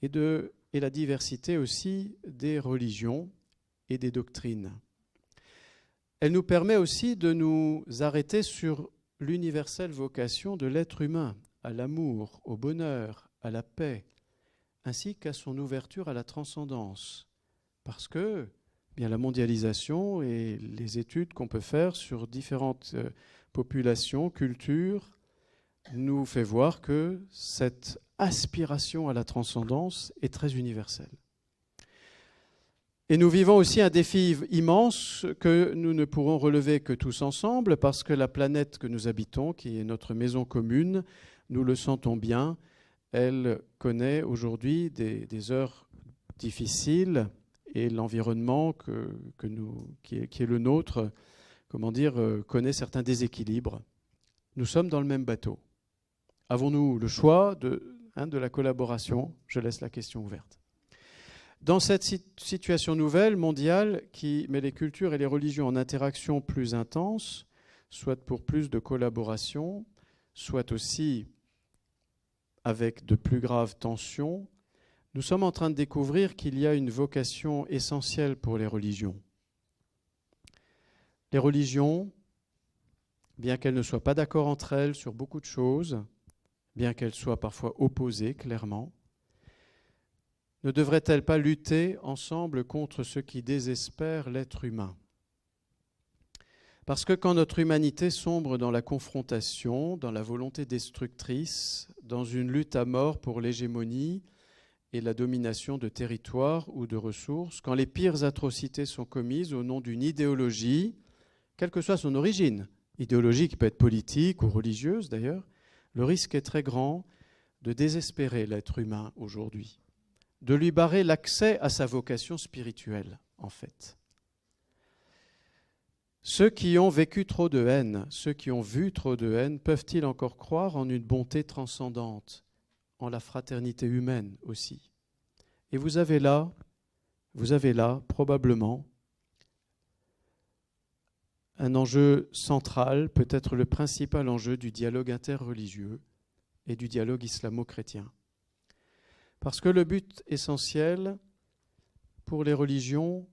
Speaker 2: et la diversité aussi des religions et des doctrines. Elle nous permet aussi de nous arrêter sur l'universelle vocation de l'être humain, à l'amour, au bonheur, à la paix, ainsi qu'à son ouverture à la transcendance. Parce que bien, la mondialisation et les études qu'on peut faire sur différentes populations, cultures, nous fait voir que cette aspiration à la transcendance est très universelle. Et nous vivons aussi un défi immense que nous ne pourrons relever que tous ensemble parce que la planète que nous habitons, qui est notre maison commune, nous le sentons bien, elle connaît aujourd'hui des heures difficiles et l'environnement qui est le nôtre, comment dire, connaît certains déséquilibres. Nous sommes dans le même bateau. Avons-nous le choix de la collaboration? Je laisse la question ouverte. Dans cette situation nouvelle, mondiale, qui met les cultures et les religions en interaction plus intense, soit pour plus de collaboration, soit aussi avec de plus graves tensions, nous sommes en train de découvrir qu'il y a une vocation essentielle pour les religions. Les religions, bien qu'elles ne soient pas d'accord entre elles sur beaucoup de choses, bien qu'elles soient parfois opposées clairement, ne devraient-elles pas lutter ensemble contre ce qui désespère l'être humain? Parce que quand notre humanité sombre dans la confrontation, dans la volonté destructrice, dans une lutte à mort pour l'hégémonie et la domination de territoires ou de ressources, quand les pires atrocités sont commises au nom d'une idéologie, quelle que soit son origine, idéologie qui peut être politique ou religieuse d'ailleurs, le risque est très grand de désespérer l'être humain aujourd'hui, de lui barrer l'accès à sa vocation spirituelle, en fait. Ceux qui ont vécu trop de haine, ceux qui ont vu trop de haine, peuvent-ils encore croire en une bonté transcendante, en la fraternité humaine aussi? Et vous avez là, probablement, un enjeu central, peut-être le principal enjeu du dialogue interreligieux et du dialogue islamo-chrétien. Parce que le but essentiel pour les religions,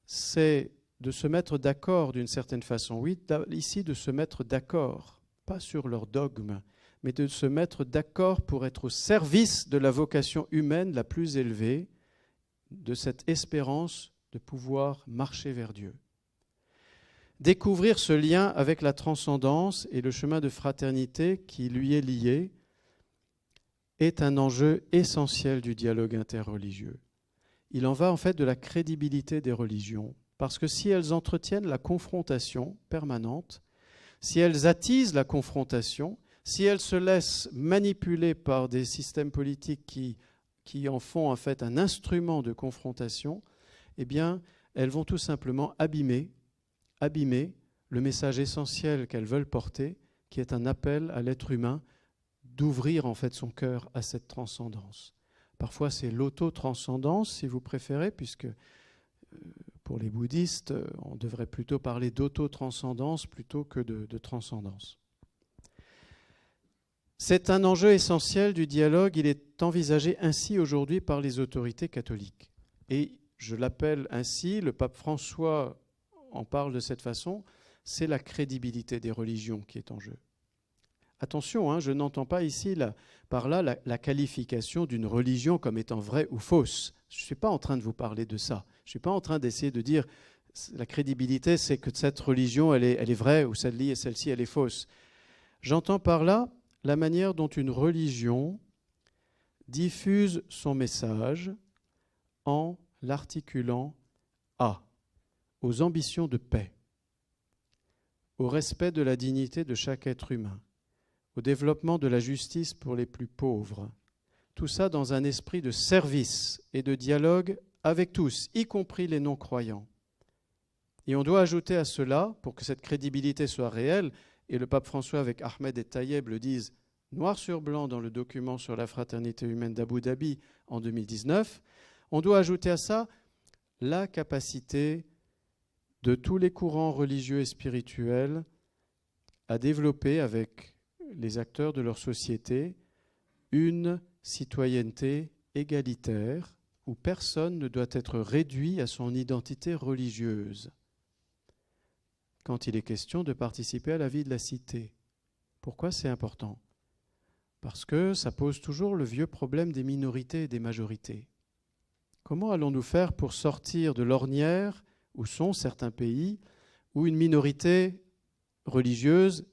Speaker 2: c'est de se mettre d'accord d'une certaine façon. Oui, ici de se mettre d'accord, pas sur leur dogme, mais de se mettre d'accord pour être au service de la vocation humaine la plus élevée de cette espérance de pouvoir marcher vers Dieu. Découvrir ce lien avec la transcendance et le chemin de fraternité qui lui est lié est un enjeu essentiel du dialogue interreligieux. Il en va en fait de la crédibilité des religions, parce que si elles entretiennent la confrontation permanente, si elles attisent la confrontation, si elles se laissent manipuler par des systèmes politiques qui en font en fait un instrument de confrontation, eh bien, elles vont tout simplement abîmer le message essentiel qu'elles veulent porter, qui est un appel à l'être humain d'ouvrir en fait son cœur à cette transcendance. Parfois, c'est l'auto-transcendance, si vous préférez, puisque pour les bouddhistes, on devrait plutôt parler d'auto-transcendance plutôt que de transcendance. C'est un enjeu essentiel du dialogue. Il est envisagé ainsi aujourd'hui par les autorités catholiques. Et je l'appelle ainsi, le pape François en parle de cette façon, c'est la crédibilité des religions qui est en jeu. Attention, je n'entends pas ici par là la qualification d'une religion comme étant vraie ou fausse. Je ne suis pas en train de vous parler de ça. Je ne suis pas en train d'essayer de dire la crédibilité, c'est que cette religion, elle est vraie ou celle-ci, elle est fausse. J'entends par là la manière dont une religion diffuse son message en l'articulant aux ambitions de paix, au respect de la dignité de chaque être humain, au développement de la justice pour les plus pauvres. Tout ça dans un esprit de service et de dialogue avec tous, y compris les non-croyants. Et on doit ajouter à cela, pour que cette crédibilité soit réelle, et le pape François avec Ahmed et Tayeb le disent noir sur blanc dans le document sur la fraternité humaine d'Abu Dhabi en 2019, on doit ajouter à ça la capacité de tous les courants religieux et spirituels à développer avec les acteurs de leur société une citoyenneté égalitaire où personne ne doit être réduit à son identité religieuse quand il est question de participer à la vie de la cité. Pourquoi c'est important ? Parce que ça pose toujours le vieux problème des minorités et des majorités. Comment allons-nous faire pour sortir de l'ornière où sont certains pays où une minorité religieuse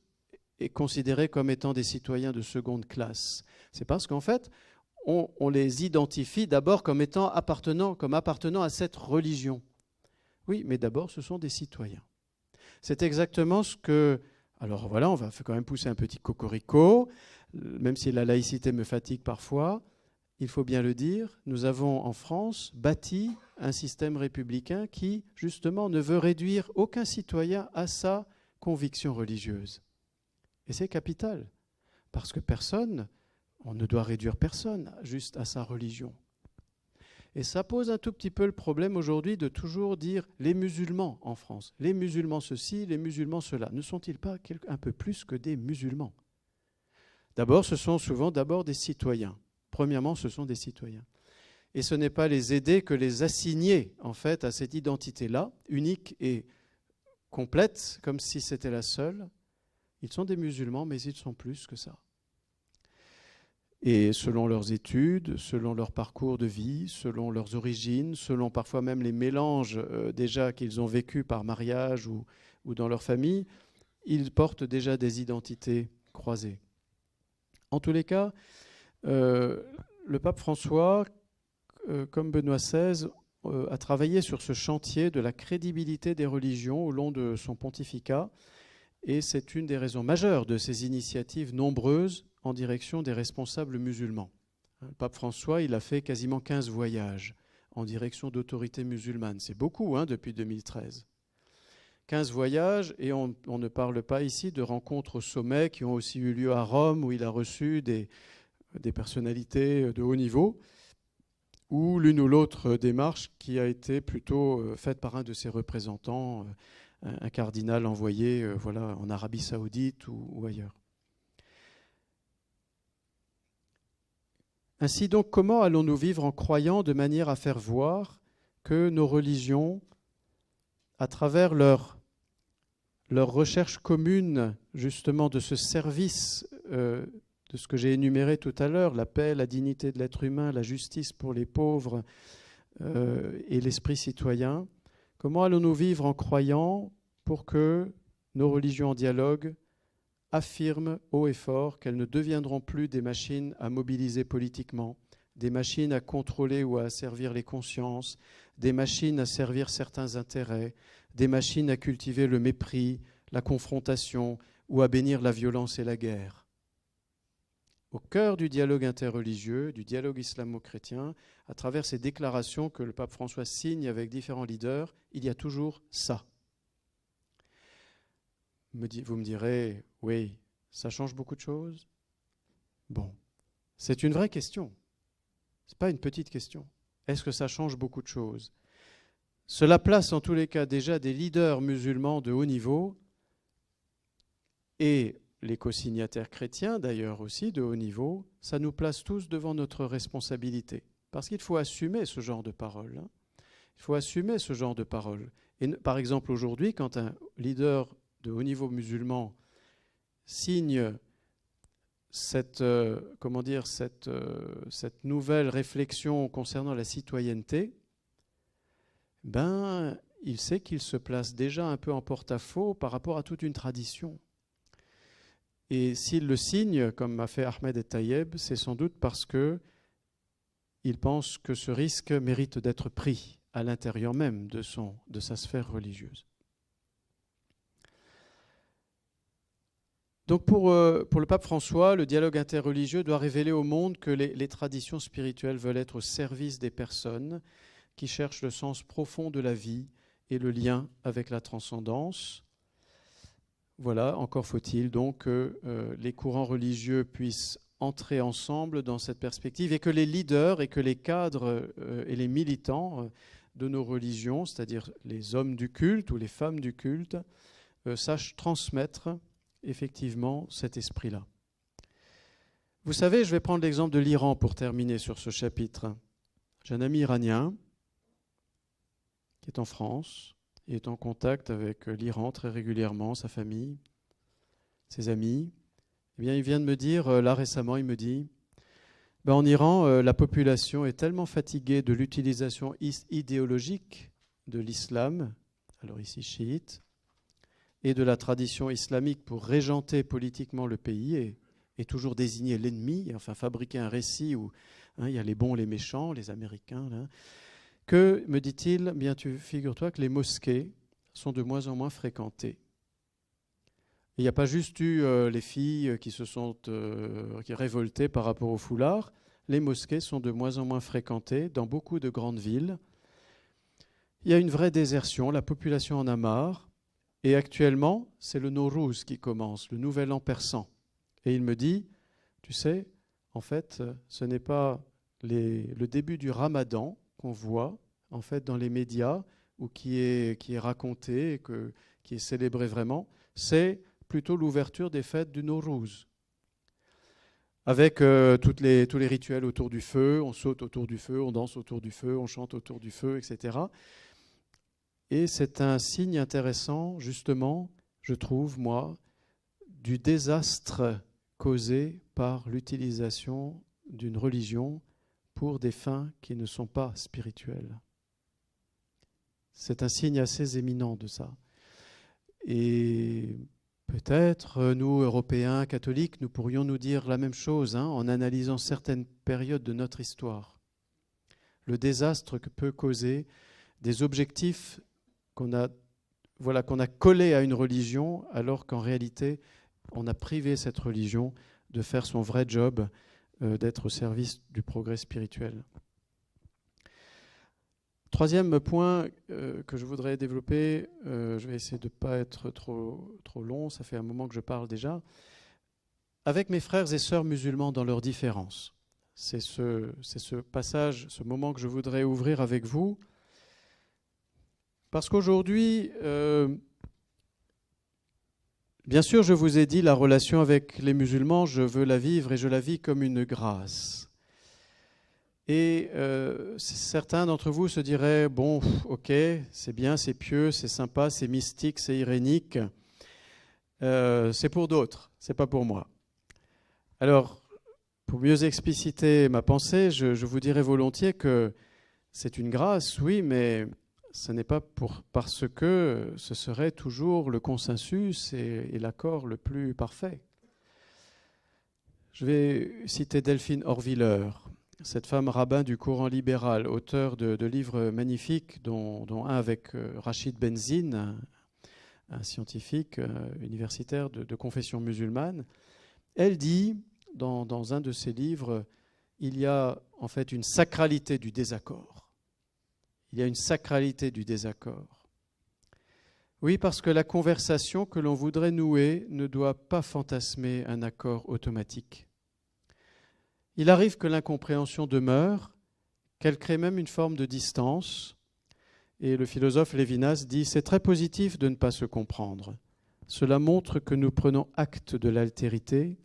Speaker 2: est considérée comme étant des citoyens de seconde classe? C'est parce qu'en fait, on les identifie d'abord comme appartenant à cette religion. Oui, mais d'abord, ce sont des citoyens. C'est exactement ce que... Alors voilà, on va quand même pousser un petit cocorico, même si la laïcité me fatigue parfois. Il faut bien le dire, nous avons en France bâti un système républicain qui, justement, ne veut réduire aucun citoyen à sa conviction religieuse. Et c'est capital, parce que on ne doit réduire personne juste à sa religion. Et ça pose un tout petit peu le problème aujourd'hui de toujours dire les musulmans en France, les musulmans ceci, les musulmans cela. Ne sont-ils pas un peu plus que des musulmans ? D'abord, ce sont souvent des citoyens. Premièrement, ce sont des citoyens. Et ce n'est pas les aider que les assigner, en fait, à cette identité-là, unique et complète, comme si c'était la seule. Ils sont des musulmans, mais ils sont plus que ça. Et selon leurs études, selon leur parcours de vie, selon leurs origines, selon parfois même les mélanges déjà qu'ils ont vécus par mariage ou dans leur famille, ils portent déjà des identités croisées. En tous les cas, le pape François, comme Benoît XVI, a travaillé sur ce chantier de la crédibilité des religions au long de son pontificat, et c'est une des raisons majeures de ses initiatives nombreuses en direction des responsables musulmans. Le pape François, il a fait quasiment 15 voyages en direction d'autorités musulmanes. C'est beaucoup depuis 2013. 15 voyages, et on ne parle pas ici de rencontres au sommet qui ont aussi eu lieu à Rome, où il a reçu des personnalités de haut niveau, ou l'une ou l'autre démarche qui a été plutôt faite par un de ses représentants, un cardinal envoyé en Arabie Saoudite ou ailleurs. Ainsi donc, comment allons-nous vivre en croyant de manière à faire voir que nos religions, à travers leur recherche commune justement de ce service de ce que j'ai énuméré tout à l'heure, la paix, la dignité de l'être humain, la justice pour les pauvres, et l'esprit citoyen. Comment allons-nous vivre en croyant pour que nos religions en dialogue affirment haut et fort qu'elles ne deviendront plus des machines à mobiliser politiquement, des machines à contrôler ou à asservir les consciences, des machines à servir certains intérêts, des machines à cultiver le mépris, la confrontation ou à bénir la violence et la guerre. Au cœur du dialogue interreligieux, du dialogue islamo-chrétien, à travers ces déclarations que le pape François signe avec différents leaders, il y a toujours ça. Vous me direz, oui, ça change beaucoup de choses? Bon, c'est une vraie question. Ce n'est pas une petite question. Est-ce que ça change beaucoup de choses? Cela place en tous les cas déjà des leaders musulmans de haut niveau et les co-signataires chrétiens d'ailleurs aussi de haut niveau. Ça nous place tous devant notre responsabilité. Parce qu'il faut assumer ce genre de paroles. Il faut assumer ce genre de paroles. Et par exemple aujourd'hui, quand un leader de haut niveau musulman signe cette nouvelle réflexion concernant la citoyenneté, il sait qu'il se place déjà un peu en porte-à-faux par rapport à toute une tradition. Et s'il le signe, comme a fait Ahmed El-Tayeb, c'est sans doute parce qu'il pense que ce risque mérite d'être pris à l'intérieur même de sa sphère religieuse. Donc pour le pape François, le dialogue interreligieux doit révéler au monde que les traditions spirituelles veulent être au service des personnes qui cherchent le sens profond de la vie et le lien avec la transcendance. Voilà, encore faut-il donc que les courants religieux puissent entrer ensemble dans cette perspective et que les leaders et que les cadres et les militants de nos religions, c'est-à-dire les hommes du culte ou les femmes du culte, sachent transmettre effectivement cet esprit-là. Vous savez, je vais prendre l'exemple de l'Iran pour terminer sur ce chapitre. J'ai un ami iranien qui est en France et est en contact avec l'Iran très régulièrement, sa famille, ses amis. Eh bien, il vient de me dire, là récemment, il me dit, en Iran, la population est tellement fatiguée de l'utilisation idéologique de l'islam, alors ici chiite, et de la tradition islamique pour régenter politiquement le pays et toujours désigner l'ennemi, enfin fabriquer un récit où il y a les bons, les méchants, les Américains, là, que, me dit-il, figure-toi que les mosquées sont de moins en moins fréquentées. Il n'y a pas juste eu les filles qui se sont révoltées par rapport au foulard. Les mosquées sont de moins en moins fréquentées dans beaucoup de grandes villes. Il y a une vraie désertion, la population en a marre. Et actuellement, c'est le Nowruz qui commence, le nouvel an persan. Et il me dit, tu sais, en fait, ce n'est pas le début du Ramadan qu'on voit en fait dans les médias ou qui est raconté, qui est célébré vraiment, c'est plutôt l'ouverture des fêtes du Nowruz. Avec tous les rituels autour du feu, on saute autour du feu, on danse autour du feu, on chante autour du feu, etc. Et c'est un signe intéressant, justement, je trouve, moi, du désastre causé par l'utilisation d'une religion pour des fins qui ne sont pas spirituelles. C'est un signe assez éminent de ça. Et peut-être, nous, Européens, catholiques, nous pourrions nous dire la même chose en analysant certaines périodes de notre histoire. Le désastre que peut causer des objectifs qu'on a collés à une religion, alors qu'en réalité, on a privé cette religion de faire son vrai job, d'être au service du progrès spirituel. Troisième point que je voudrais développer, je vais essayer de ne pas être trop long, ça fait un moment que je parle déjà, avec mes frères et sœurs musulmans dans leurs différences. C'est ce passage, ce moment que je voudrais ouvrir avec vous, parce qu'aujourd'hui, bien sûr, je vous ai dit, la relation avec les musulmans, je veux la vivre et je la vis comme une grâce. Et certains d'entre vous se diraient, bon, ok, c'est bien, c'est pieux, c'est sympa, c'est mystique, c'est irénique. C'est pour d'autres, c'est pas pour moi. Alors, pour mieux expliciter ma pensée, je vous dirais volontiers que C'est une grâce, oui, mais ce n'est pas parce que ce serait toujours le consensus et l'accord le plus parfait. Je vais citer Delphine Horviller, cette femme rabbin du courant libéral, auteur de livres magnifiques, dont un avec Rachid Benzine, un scientifique universitaire de confession musulmane. Elle dit, dans un de ses livres, il y a en fait une sacralité du désaccord. Il y a une sacralité du désaccord. Oui, parce que la conversation que l'on voudrait nouer ne doit pas fantasmer un accord automatique. Il arrive que l'incompréhension demeure, qu'elle crée même une forme de distance. Et le philosophe Lévinas dit « C'est très positif de ne pas se comprendre. Cela montre que nous prenons acte de l'altérité,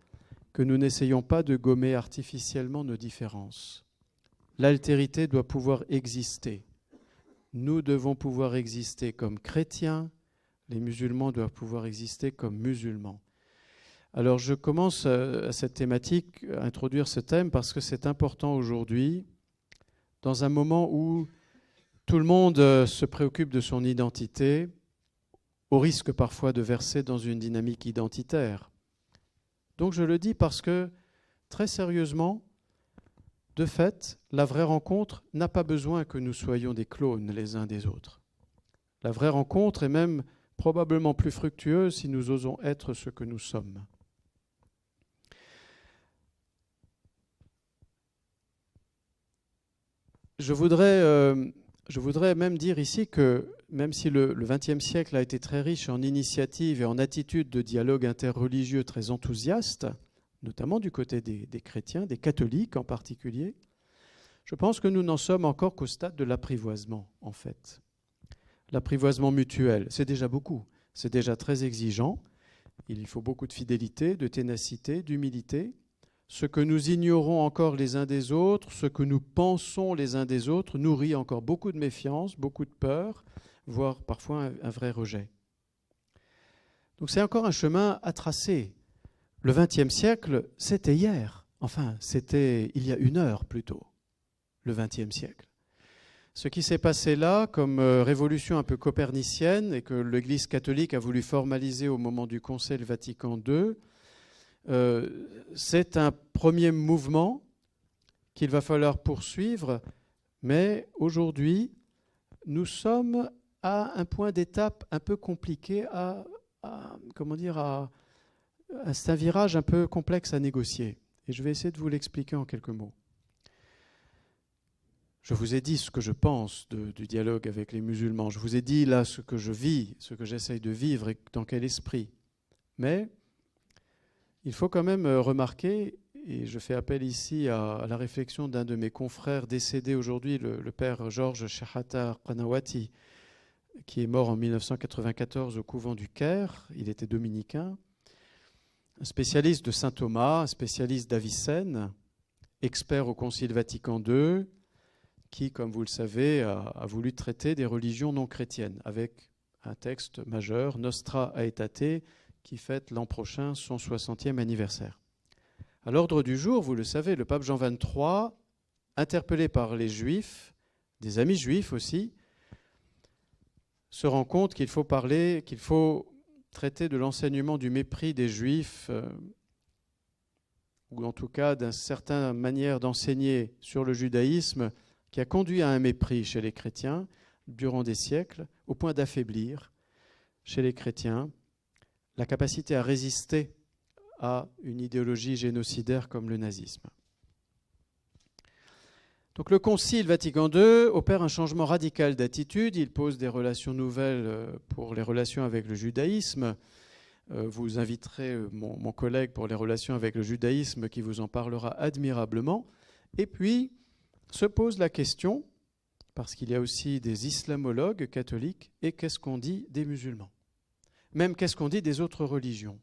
Speaker 2: que nous n'essayons pas de gommer artificiellement nos différences. L'altérité doit pouvoir exister. Nous devons pouvoir exister comme chrétiens, les musulmans doivent pouvoir exister comme musulmans. » Alors je commence à cette thématique, à introduire ce thème parce que c'est important aujourd'hui, dans un moment où tout le monde se préoccupe de son identité, au risque parfois de verser dans une dynamique identitaire. Donc je le dis parce que, très sérieusement, de fait, la vraie rencontre n'a pas besoin que nous soyons des clones les uns des autres. La vraie rencontre est même probablement plus fructueuse si nous osons être ce que nous sommes. Je voudrais même dire ici que même si le XXe siècle a été très riche en initiatives et en attitudes de dialogue interreligieux très enthousiastes, notamment du côté des chrétiens, des catholiques en particulier, je pense que nous n'en sommes encore qu'au stade de l'apprivoisement, en fait. L'apprivoisement mutuel, c'est déjà beaucoup, c'est déjà très exigeant. Il faut beaucoup de fidélité, de ténacité, d'humilité. Ce que nous ignorons encore les uns des autres, ce que nous pensons les uns des autres, nourrit encore beaucoup de méfiance, beaucoup de peur, voire parfois un vrai rejet. Donc c'est encore un chemin à tracer. Le XXe siècle, c'était hier. Enfin, c'était il y a 1 heure plutôt, le XXe siècle. Ce qui s'est passé là, comme révolution un peu copernicienne, et que l'Église catholique a voulu formaliser au moment du Concile Vatican II, c'est un premier mouvement qu'il va falloir poursuivre, mais aujourd'hui, nous sommes à un point d'étape un peu compliqué c'est un virage un peu complexe à négocier. Et je vais essayer de vous l'expliquer en quelques mots. Je vous ai dit ce que je pense du dialogue avec les musulmans. Je vous ai dit là ce que je vis, ce que j'essaye de vivre et dans quel esprit. Mais il faut quand même remarquer, et je fais appel ici à la réflexion d'un de mes confrères décédé aujourd'hui, le père Georges Shahatar Qanawati, qui est mort en 1994 au couvent du Caire. Il était dominicain, un spécialiste de saint Thomas, un spécialiste d'Avicenne, expert au Concile Vatican II, qui, comme vous le savez, a voulu traiter des religions non chrétiennes avec un texte majeur, Nostra Aetate, qui fête l'an prochain son 60e anniversaire. À l'ordre du jour, vous le savez, le pape Jean XXIII, interpellé par les Juifs, des amis juifs aussi, se rend compte qu'il faut traiter de l'enseignement du mépris des Juifs, ou en tout cas d'une certaine manière d'enseigner sur le judaïsme qui a conduit à un mépris chez les chrétiens durant des siècles, au point d'affaiblir chez les chrétiens la capacité à résister à une idéologie génocidaire comme le nazisme. Donc le Concile Vatican II opère un changement radical d'attitude. Il pose des relations nouvelles pour les relations avec le judaïsme. Vous inviterez mon collègue pour les relations avec le judaïsme qui vous en parlera admirablement. Et puis se pose la question, parce qu'il y a aussi des islamologues catholiques, et qu'est-ce qu'on dit des musulmans ? Même qu'est-ce qu'on dit des autres religions.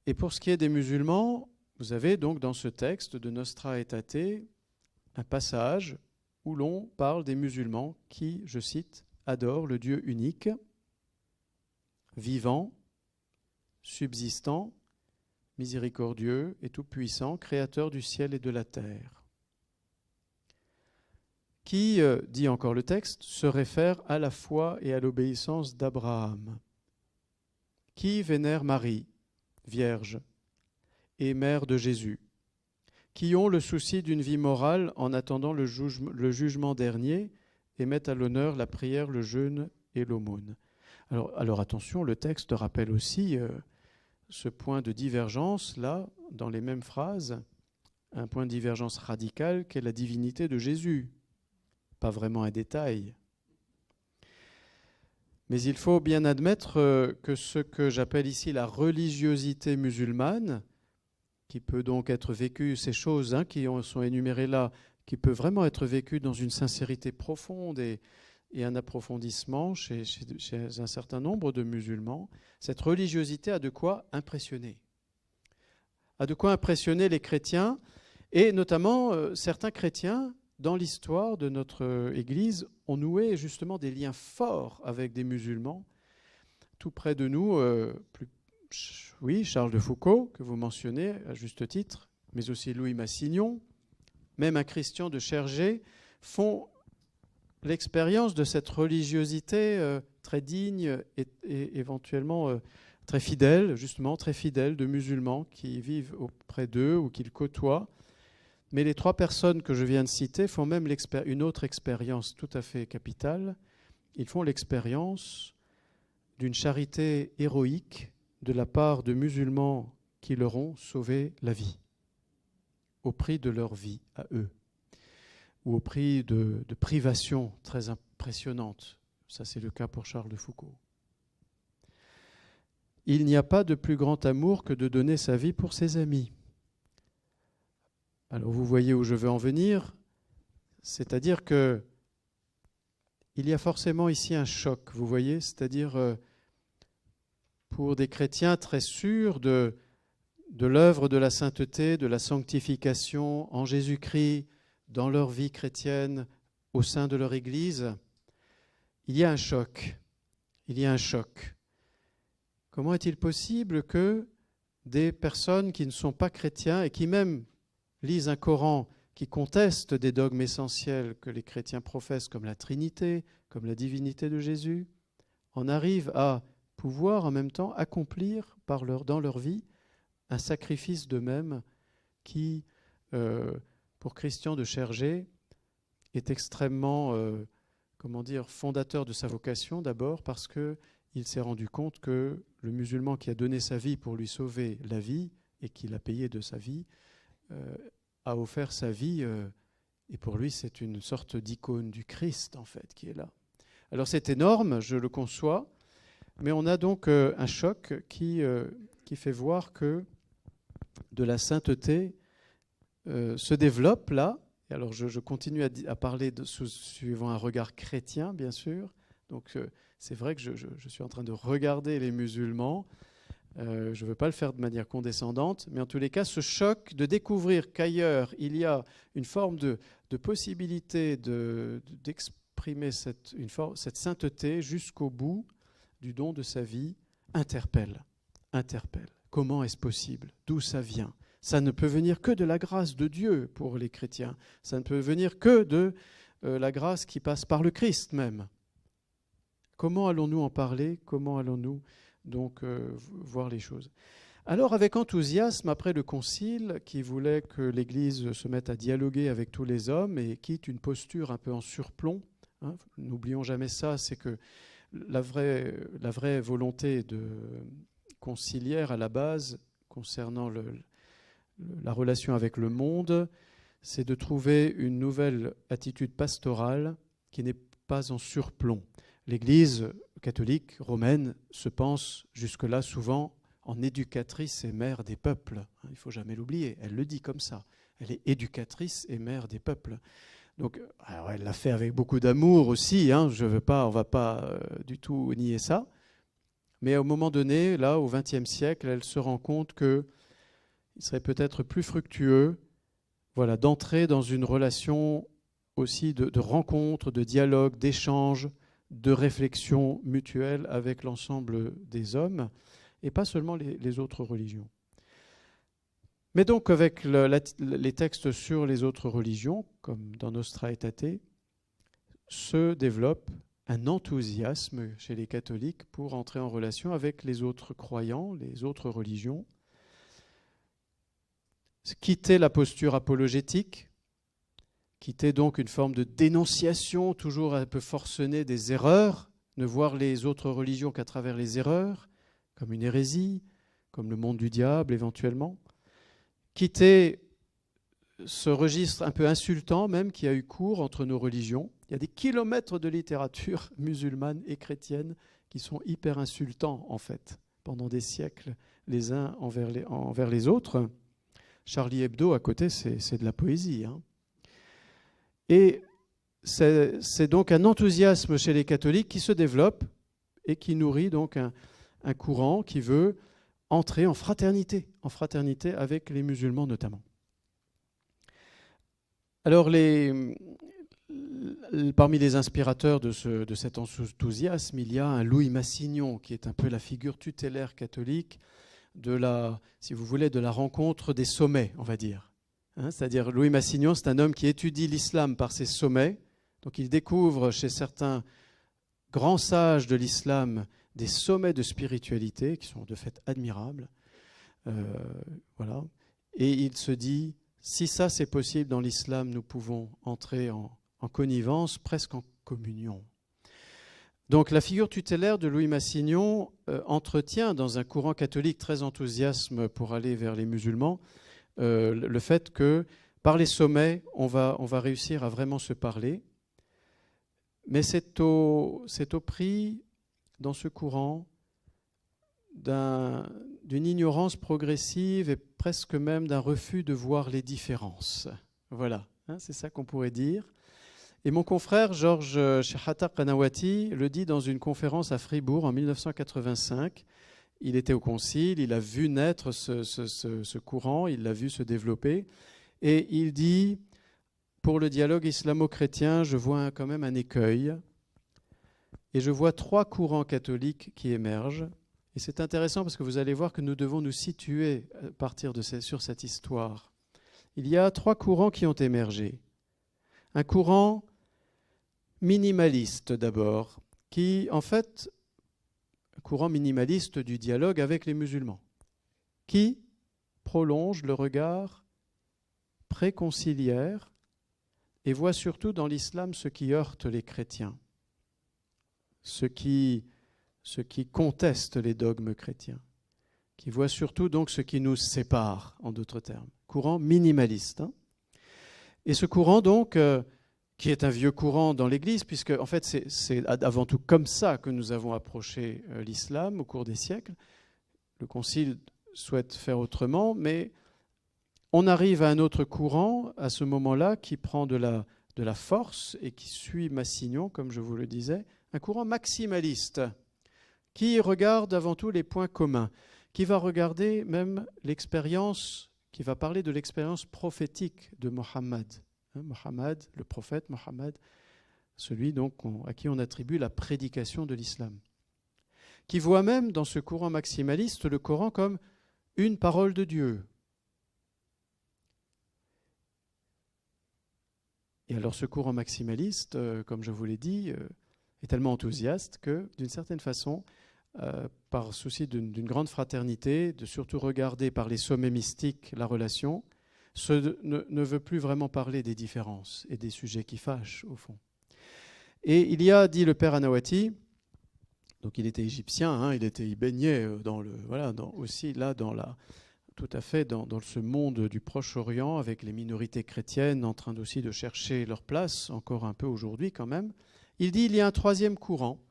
Speaker 2: Et pour ce qui est des musulmans, vous avez donc dans ce texte de Nostra Aetate un passage où l'on parle des musulmans qui, je cite, adorent le Dieu unique, vivant, subsistant, miséricordieux et tout-puissant, créateur du ciel et de la terre. qui, dit encore le texte, se réfère à la foi et à l'obéissance d'Abraham, qui vénère Marie, vierge, et mère de Jésus, qui ont le souci d'une vie morale en attendant le jugement dernier et mettent à l'honneur la prière, le jeûne et l'aumône. Alors attention, le texte rappelle aussi ce point de divergence, là, dans les mêmes phrases, un point de divergence radical qu'est la divinité de Jésus. Pas vraiment un détail. Mais il faut bien admettre que ce que j'appelle ici la religiosité musulmane, qui peut donc être vécue, ces choses qui sont énumérées là, qui peut vraiment être vécue dans une sincérité profonde et un approfondissement chez un certain nombre de musulmans, cette religiosité a de quoi impressionner. A de quoi impressionner les chrétiens, et notamment certains chrétiens, dans l'histoire de notre Église, ont noué justement des liens forts avec des musulmans. Tout près de nous, oui, Charles de Foucauld, que vous mentionnez à juste titre, mais aussi Louis Massignon, même un Christian de Chergé, font l'expérience de cette religiosité très digne et éventuellement très fidèle, justement très fidèle de musulmans qui vivent auprès d'eux ou qu'ils côtoient. Mais les trois personnes que je viens de citer font même une autre expérience tout à fait capitale. Ils font l'expérience d'une charité héroïque de la part de musulmans qui leur ont sauvé la vie, au prix de leur vie à eux, ou au prix de privations très impressionnantes. Ça, c'est le cas pour Charles de Foucauld. Il n'y a pas de plus grand amour que de donner sa vie pour ses amis. Alors vous voyez où je veux en venir, c'est-à-dire que il y a forcément ici un choc, vous voyez, c'est-à-dire pour des chrétiens très sûrs de l'œuvre de la sainteté, de la sanctification en Jésus-Christ, dans leur vie chrétienne, au sein de leur Église, il y a un choc. Il y a un choc. Comment est-il possible que des personnes qui ne sont pas chrétiens et qui même lisent un Coran qui conteste des dogmes essentiels que les chrétiens professent, comme la Trinité, comme la divinité de Jésus, en arrivent à pouvoir en même temps accomplir dans leur vie un sacrifice d'eux-mêmes qui, pour Christian de Chergé, est extrêmement, fondateur de sa vocation, d'abord parce qu'il s'est rendu compte que le musulman qui a donné sa vie pour lui sauver la vie et qui l'a payé de sa vie, a offert sa vie, et pour lui c'est une sorte d'icône du Christ en fait qui est là. Alors c'est énorme, je le conçois, mais on a donc un choc qui fait voir que de la sainteté se développe là. Et alors je continue à parler suivant un regard chrétien, bien sûr. Donc c'est vrai que je suis en train de regarder les musulmans. Je ne veux pas le faire de manière condescendante, mais en tous les cas, ce choc de découvrir qu'ailleurs, il y a une forme de possibilité d'exprimer cette sainteté jusqu'au bout du don de sa vie, interpelle. Comment est-ce possible? D'où ça vient? Ça ne peut venir que de la grâce de Dieu pour les chrétiens. Ça ne peut venir que de la grâce qui passe par le Christ même. Comment allons-nous en parler? Comment allons-nous donc voir les choses? Alors avec enthousiasme, après le concile qui voulait que l'Église se mette à dialoguer avec tous les hommes et quitte une posture un peu en surplomb, n'oublions jamais ça, c'est que la vraie volonté conciliaire à la base concernant la relation avec le monde, c'est de trouver une nouvelle attitude pastorale qui n'est pas en surplomb. L'Église catholique romaine se pense jusque-là souvent en éducatrice et mère des peuples. Il ne faut jamais l'oublier, elle le dit comme ça. Elle est éducatrice et mère des peuples. Donc, alors elle l'a fait avec beaucoup d'amour aussi, on ne va pas du tout nier ça. Mais au moment donné, là, au XXe siècle, elle se rend compte qu'il serait peut-être plus fructueux d'entrer dans une relation aussi de rencontre, de dialogue, d'échange, de réflexion mutuelle avec l'ensemble des hommes, et pas seulement les autres religions. Mais donc avec les textes sur les autres religions, comme dans Nostra Aetate, se développe un enthousiasme chez les catholiques pour entrer en relation avec les autres croyants, les autres religions. Quitter la posture apologétique, quitter donc une forme de dénonciation toujours un peu forcenée des erreurs, ne voir les autres religions qu'à travers les erreurs, comme une hérésie, comme le monde du diable éventuellement. Quitter ce registre un peu insultant même qui a eu cours entre nos religions. Il y a des kilomètres de littérature musulmane et chrétienne qui sont hyper insultants en fait, pendant des siècles, les uns envers les autres. Charlie Hebdo à côté, c'est de la poésie. Hein. Et c'est donc un enthousiasme chez les catholiques qui se développe et qui nourrit donc un courant qui veut entrer en fraternité avec les musulmans notamment. Alors, parmi les inspirateurs de cet enthousiasme, il y a un Louis Massignon, qui est un peu la figure tutélaire catholique de la, si vous voulez, de la rencontre des sommets, on va dire. Hein, c'est-à-dire, Louis Massignon, c'est un homme qui étudie l'islam par ses sommets. Donc, il découvre chez certains grands sages de l'islam des sommets de spiritualité qui sont de fait admirables. Voilà. Et il se dit, si ça c'est possible dans l'islam, nous pouvons entrer en connivence, presque en communion. Donc la figure tutélaire de Louis Massignon entretient dans un courant catholique très enthousiasme pour aller vers les musulmans le fait que par les sommets, on va réussir à vraiment se parler. Mais c'est au prix, dans ce courant, d'une ignorance progressive et presque même d'un refus de voir les différences. Voilà, hein, c'est ça qu'on pourrait dire. Et mon confrère Georges Shahatar Qanawati le dit dans une conférence à Fribourg en 1985. Il était au concile, il a vu naître ce courant, il l'a vu se développer. Et il dit, pour le dialogue islamo-chrétien, je vois quand même un écueil. Et je vois 3 courants catholiques qui émergent. Et c'est intéressant parce que vous allez voir que nous devons nous situer à partir sur cette histoire. Il y a 3 courants qui ont émergé. Un courant minimaliste d'abord, qui en fait, un courant minimaliste du dialogue avec les musulmans, qui prolonge le regard préconciliaire et voit surtout dans l'islam ce qui heurte les chrétiens, ce qui conteste les dogmes chrétiens, qui voit surtout donc ce qui nous sépare, en d'autres termes. Courant minimaliste. Hein. Et ce courant donc, qui est un vieux courant dans l'Église, puisque en fait c'est avant tout comme ça que nous avons approché l'islam au cours des siècles. Le Concile souhaite faire autrement, mais on arrive à un autre courant à ce moment-là qui prend de la force et qui suit Massignon, comme je vous le disais, un courant maximaliste qui regarde avant tout les points communs, qui va regarder même l'expérience, qui va parler de l'expérience prophétique de Mohammed. Mohammed, le prophète Mohammed, celui donc à qui on attribue la prédication de l'islam, qui voit même dans ce courant maximaliste le Coran comme une parole de Dieu. Et alors ce courant maximaliste, comme je vous l'ai dit, est tellement enthousiaste que, d'une certaine façon, par souci d'une grande fraternité, de surtout regarder par les sommets mystiques la relation, ne veut plus vraiment parler des différences et des sujets qui fâchent, au fond. Et il y a, dit le père Anawati, donc il était égyptien, hein, il baignait aussi là tout à fait dans ce monde du Proche-Orient, avec les minorités chrétiennes en train aussi de chercher leur place, encore un peu aujourd'hui quand même. Il dit il y a un 3e courant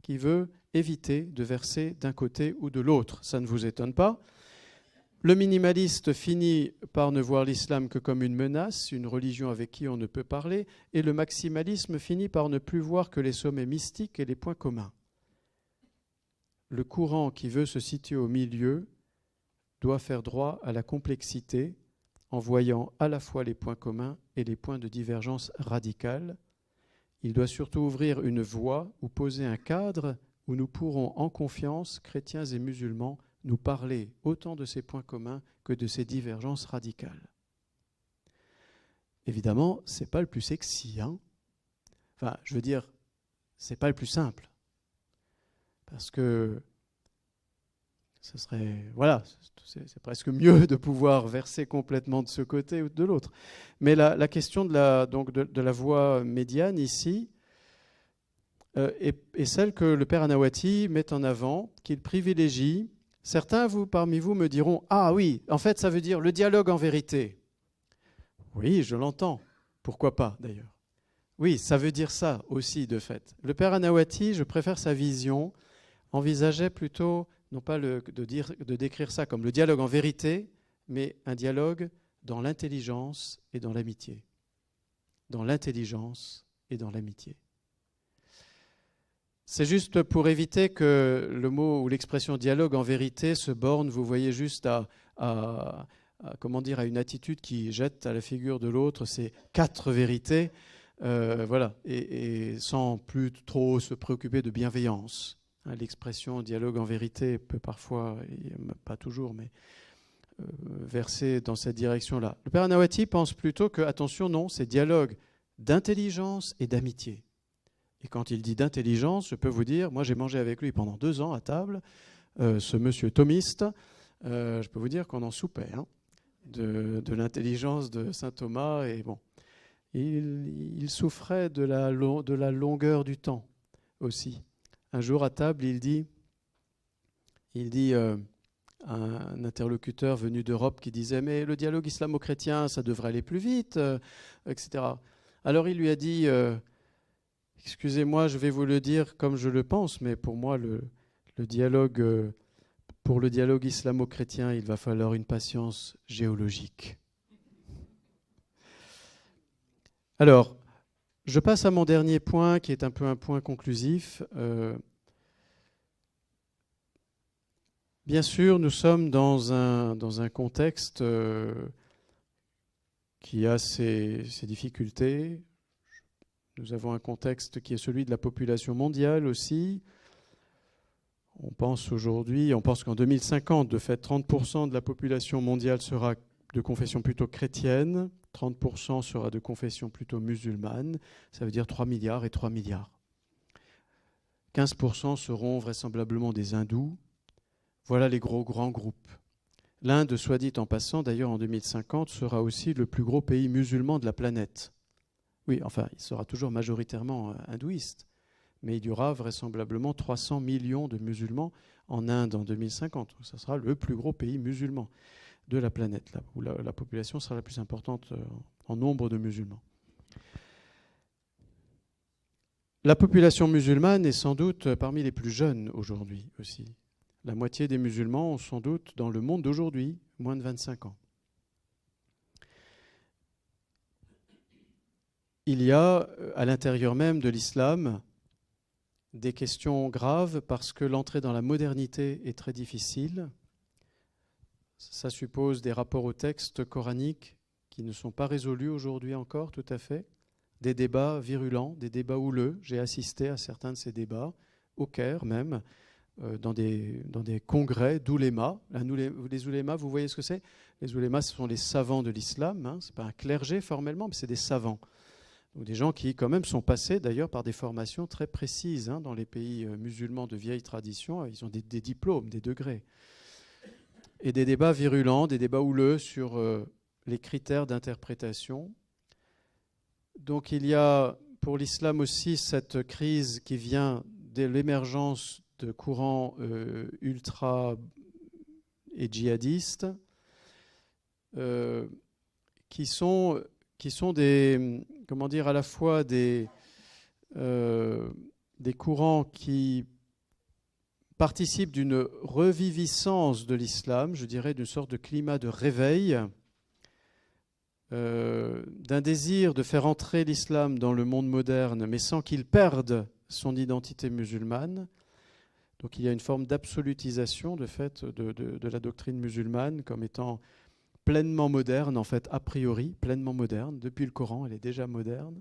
Speaker 2: qui veut éviter de verser d'un côté ou de l'autre. Ça ne vous étonne pas. Le minimaliste finit par ne voir l'islam que comme une menace, une religion avec qui on ne peut parler, et le maximalisme finit par ne plus voir que les sommets mystiques et les points communs. Le courant qui veut se situer au milieu doit faire droit à la complexité en voyant à la fois les points communs et les points de divergence radicale. Il doit surtout ouvrir une voie ou poser un cadre où nous pourrons en confiance, chrétiens et musulmans, nous parler autant de ces points communs que de ces divergences radicales. Évidemment, ce n'est pas le plus sexy. Hein. Enfin, je veux dire, c'est pas le plus simple. Parce que ce serait, voilà, c'est presque mieux de pouvoir verser complètement de ce côté ou de l'autre. Mais la question de la voie médiane ici est celle que le père Anawati met en avant, qu'il privilégie. Certains parmi vous me diront « Ah oui, en fait, ça veut dire le dialogue en vérité. » Oui, je l'entends. Pourquoi pas, d'ailleurs. Oui, ça veut dire ça aussi, de fait. Le père Anawati, je préfère sa vision, envisageait plutôt, non pas de décrire ça comme le dialogue en vérité, mais un dialogue dans l'intelligence et dans l'amitié. Dans l'intelligence et dans l'amitié. C'est juste pour éviter que le mot ou l'expression dialogue en vérité se borne, vous voyez, juste à une attitude qui jette à la figure de l'autre ces 4 vérités, voilà, et sans plus trop se préoccuper de bienveillance. L'expression dialogue en vérité peut parfois, pas toujours, mais verser dans cette direction-là. Le père Anawati pense plutôt que, attention, non, c'est dialogue d'intelligence et d'amitié. Et quand il dit d'intelligence, je peux vous dire, moi j'ai mangé avec lui pendant 2 ans à table, ce monsieur thomiste, je peux vous dire qu'on en soupait, hein, de l'intelligence de saint Thomas, et bon, il souffrait de la longueur du temps aussi. Un jour à table, il dit à un interlocuteur venu d'Europe qui disait « Mais le dialogue islamo-chrétien, ça devrait aller plus vite, etc. » Alors il lui a dit « Excusez-moi, je vais vous le dire comme je le pense, mais pour moi, pour le dialogue islamo-chrétien, il va falloir une patience géologique. » Alors, je passe à mon dernier point, qui est un peu un point conclusif. Bien sûr, nous sommes dans un contexte qui a ses difficultés. Nous avons un contexte qui est celui de la population mondiale aussi. On pense qu'en 2050, de fait, 30% de la population mondiale sera de confession plutôt chrétienne, 30% sera de confession plutôt musulmane, ça veut dire 3 milliards et 3 milliards. 15% seront vraisemblablement des hindous. Voilà les grands groupes. L'Inde, soit dit en passant, d'ailleurs en 2050, sera aussi le plus gros pays musulman de la planète. Oui, enfin, il sera toujours majoritairement hindouiste, mais il y aura vraisemblablement 300 millions de musulmans en Inde en 2050. Ça sera le plus gros pays musulman de la planète, là où la population sera la plus importante en nombre de musulmans. La population musulmane est sans doute parmi les plus jeunes aujourd'hui aussi. La moitié des musulmans ont sans doute, dans le monde d'aujourd'hui, moins de 25 ans. Il y a, à l'intérieur même de l'islam, des questions graves parce que l'entrée dans la modernité est très difficile. Ça suppose des rapports au texte coranique qui ne sont pas résolus aujourd'hui encore tout à fait. Des débats virulents, des débats houleux. J'ai assisté à certains de ces débats, au Caire même, dans des congrès d'oulémas. Les oulémas, vous voyez ce que c'est? Les oulémas, ce sont les savants de l'islam. Hein. Ce n'est pas un clergé formellement, mais c'est des savants. Donc des gens qui quand même sont passés d'ailleurs par des formations très précises. Hein, dans les pays musulmans de vieille tradition, ils ont des diplômes, des degrés. Et des débats virulents, des débats houleux sur les critères d'interprétation. Donc il y a pour l'islam aussi cette crise qui vient de l'émergence de courants ultra et djihadistes qui sont des, comment dire, à la fois des courants qui participent d'une reviviscence de l'islam, je dirais d'une sorte de climat de réveil, d'un désir de faire entrer l'islam dans le monde moderne, mais sans qu'il perde son identité musulmane. Donc il y a une forme d'absolutisation de fait de la doctrine musulmane comme étant pleinement moderne, en fait, a priori, pleinement moderne. Depuis le Coran, elle est déjà moderne.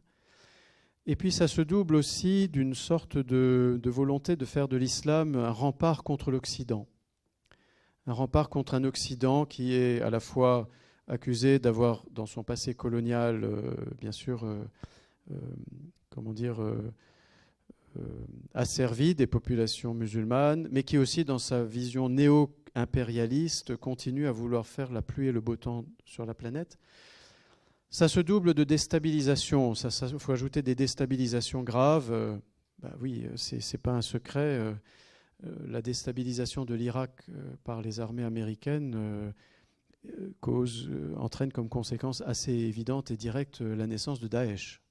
Speaker 2: Et puis ça se double aussi d'une sorte de volonté de faire de l'islam un rempart contre l'Occident. Un rempart contre un Occident qui est à la fois accusé d'avoir, dans son passé colonial, bien sûr, asservi des populations musulmanes, mais qui aussi, dans sa vision néo-impérialiste, continue à vouloir faire la pluie et le beau temps sur la planète. Ça se double de déstabilisation. Il faut ajouter des déstabilisations graves. Oui, c'est pas un secret. La déstabilisation de l'Irak par les armées américaines entraîne comme conséquence assez évidente et directe la naissance de Daesh,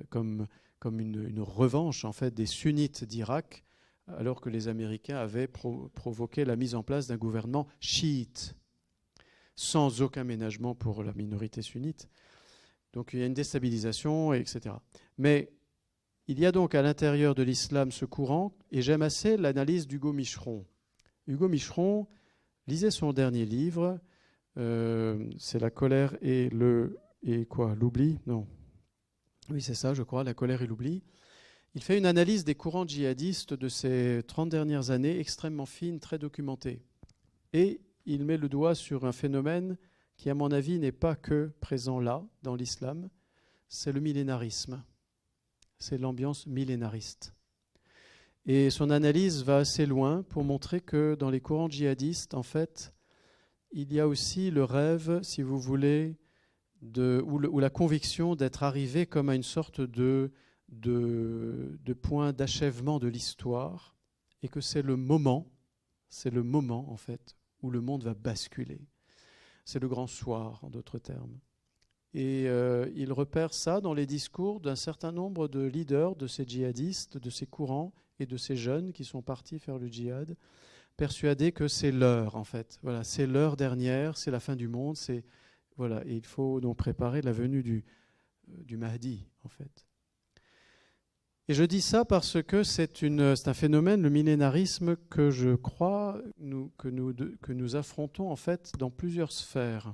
Speaker 2: comme une revanche en fait des sunnites d'Irak, alors que les Américains avaient provoqué la mise en place d'un gouvernement chiite, sans aucun ménagement pour la minorité sunnite. Donc il y a une déstabilisation, etc. Mais il y a donc à l'intérieur de l'islam ce courant, et j'aime assez l'analyse d'Hugo Micheron. Hugo Micheron, lisez son dernier livre, c'est La colère et l'oubli. Non. Oui, c'est ça, je crois, La colère et l'oubli. Il fait une analyse des courants djihadistes de ces 30 dernières années, extrêmement fine, très documentée. Et il met le doigt sur un phénomène qui, à mon avis, n'est pas que présent là, dans l'islam, c'est le millénarisme. C'est l'ambiance millénariste. Et son analyse va assez loin pour montrer que dans les courants djihadistes, en fait, il y a aussi le rêve, si vous voulez, ou la conviction d'être arrivé comme à une sorte de point d'achèvement de l'histoire, et que c'est le moment en fait, où le monde va basculer. C'est le grand soir, en d'autres termes. Et il repère ça dans les discours d'un certain nombre de leaders de ces djihadistes, de ces courants et de ces jeunes qui sont partis faire le djihad, persuadés que c'est l'heure, en fait. Voilà, c'est l'heure dernière, c'est la fin du monde, voilà, et il faut donc préparer la venue du Mahdi, en fait. Et je dis ça parce que c'est un phénomène, le millénarisme, que je crois que nous affrontons en fait dans plusieurs sphères.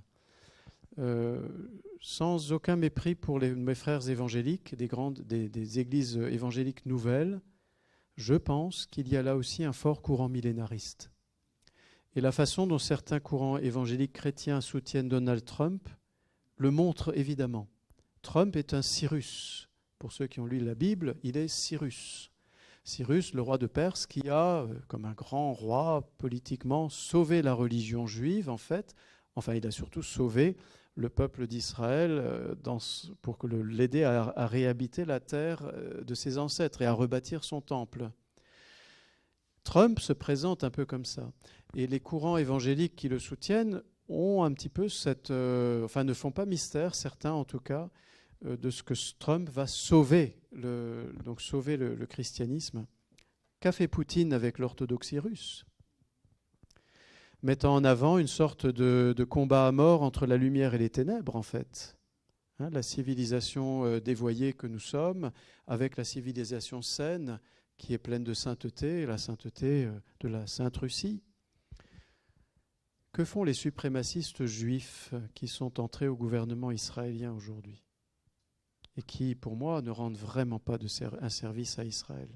Speaker 2: Sans aucun mépris pour mes frères évangéliques, des églises évangéliques nouvelles, je pense qu'il y a là aussi un fort courant millénariste. Et la façon dont certains courants évangéliques chrétiens soutiennent Donald Trump le montre évidemment. Trump est un Cyrus. Pour ceux qui ont lu la Bible, il est Cyrus. Cyrus, le roi de Perse, qui a, comme un grand roi politiquement, sauvé la religion juive, en fait. Enfin, il a surtout sauvé le peuple d'Israël pour l'aider à réhabiter la terre de ses ancêtres et à rebâtir son temple. Trump se présente un peu comme ça. Et les courants évangéliques qui le soutiennent ont un petit peu ne font pas mystère, certains en tout cas, de ce que Trump va sauver le christianisme. Qu'a fait Poutine avec l'orthodoxie russe ? Mettant en avant une sorte de combat à mort entre la lumière et les ténèbres, en fait. La civilisation dévoyée que nous sommes, avec la civilisation saine, qui est pleine de sainteté, et la sainteté de la Sainte Russie. Que font les suprémacistes juifs qui sont entrés au gouvernement israélien aujourd'hui et qui, pour moi, ne rendent vraiment pas un service à Israël?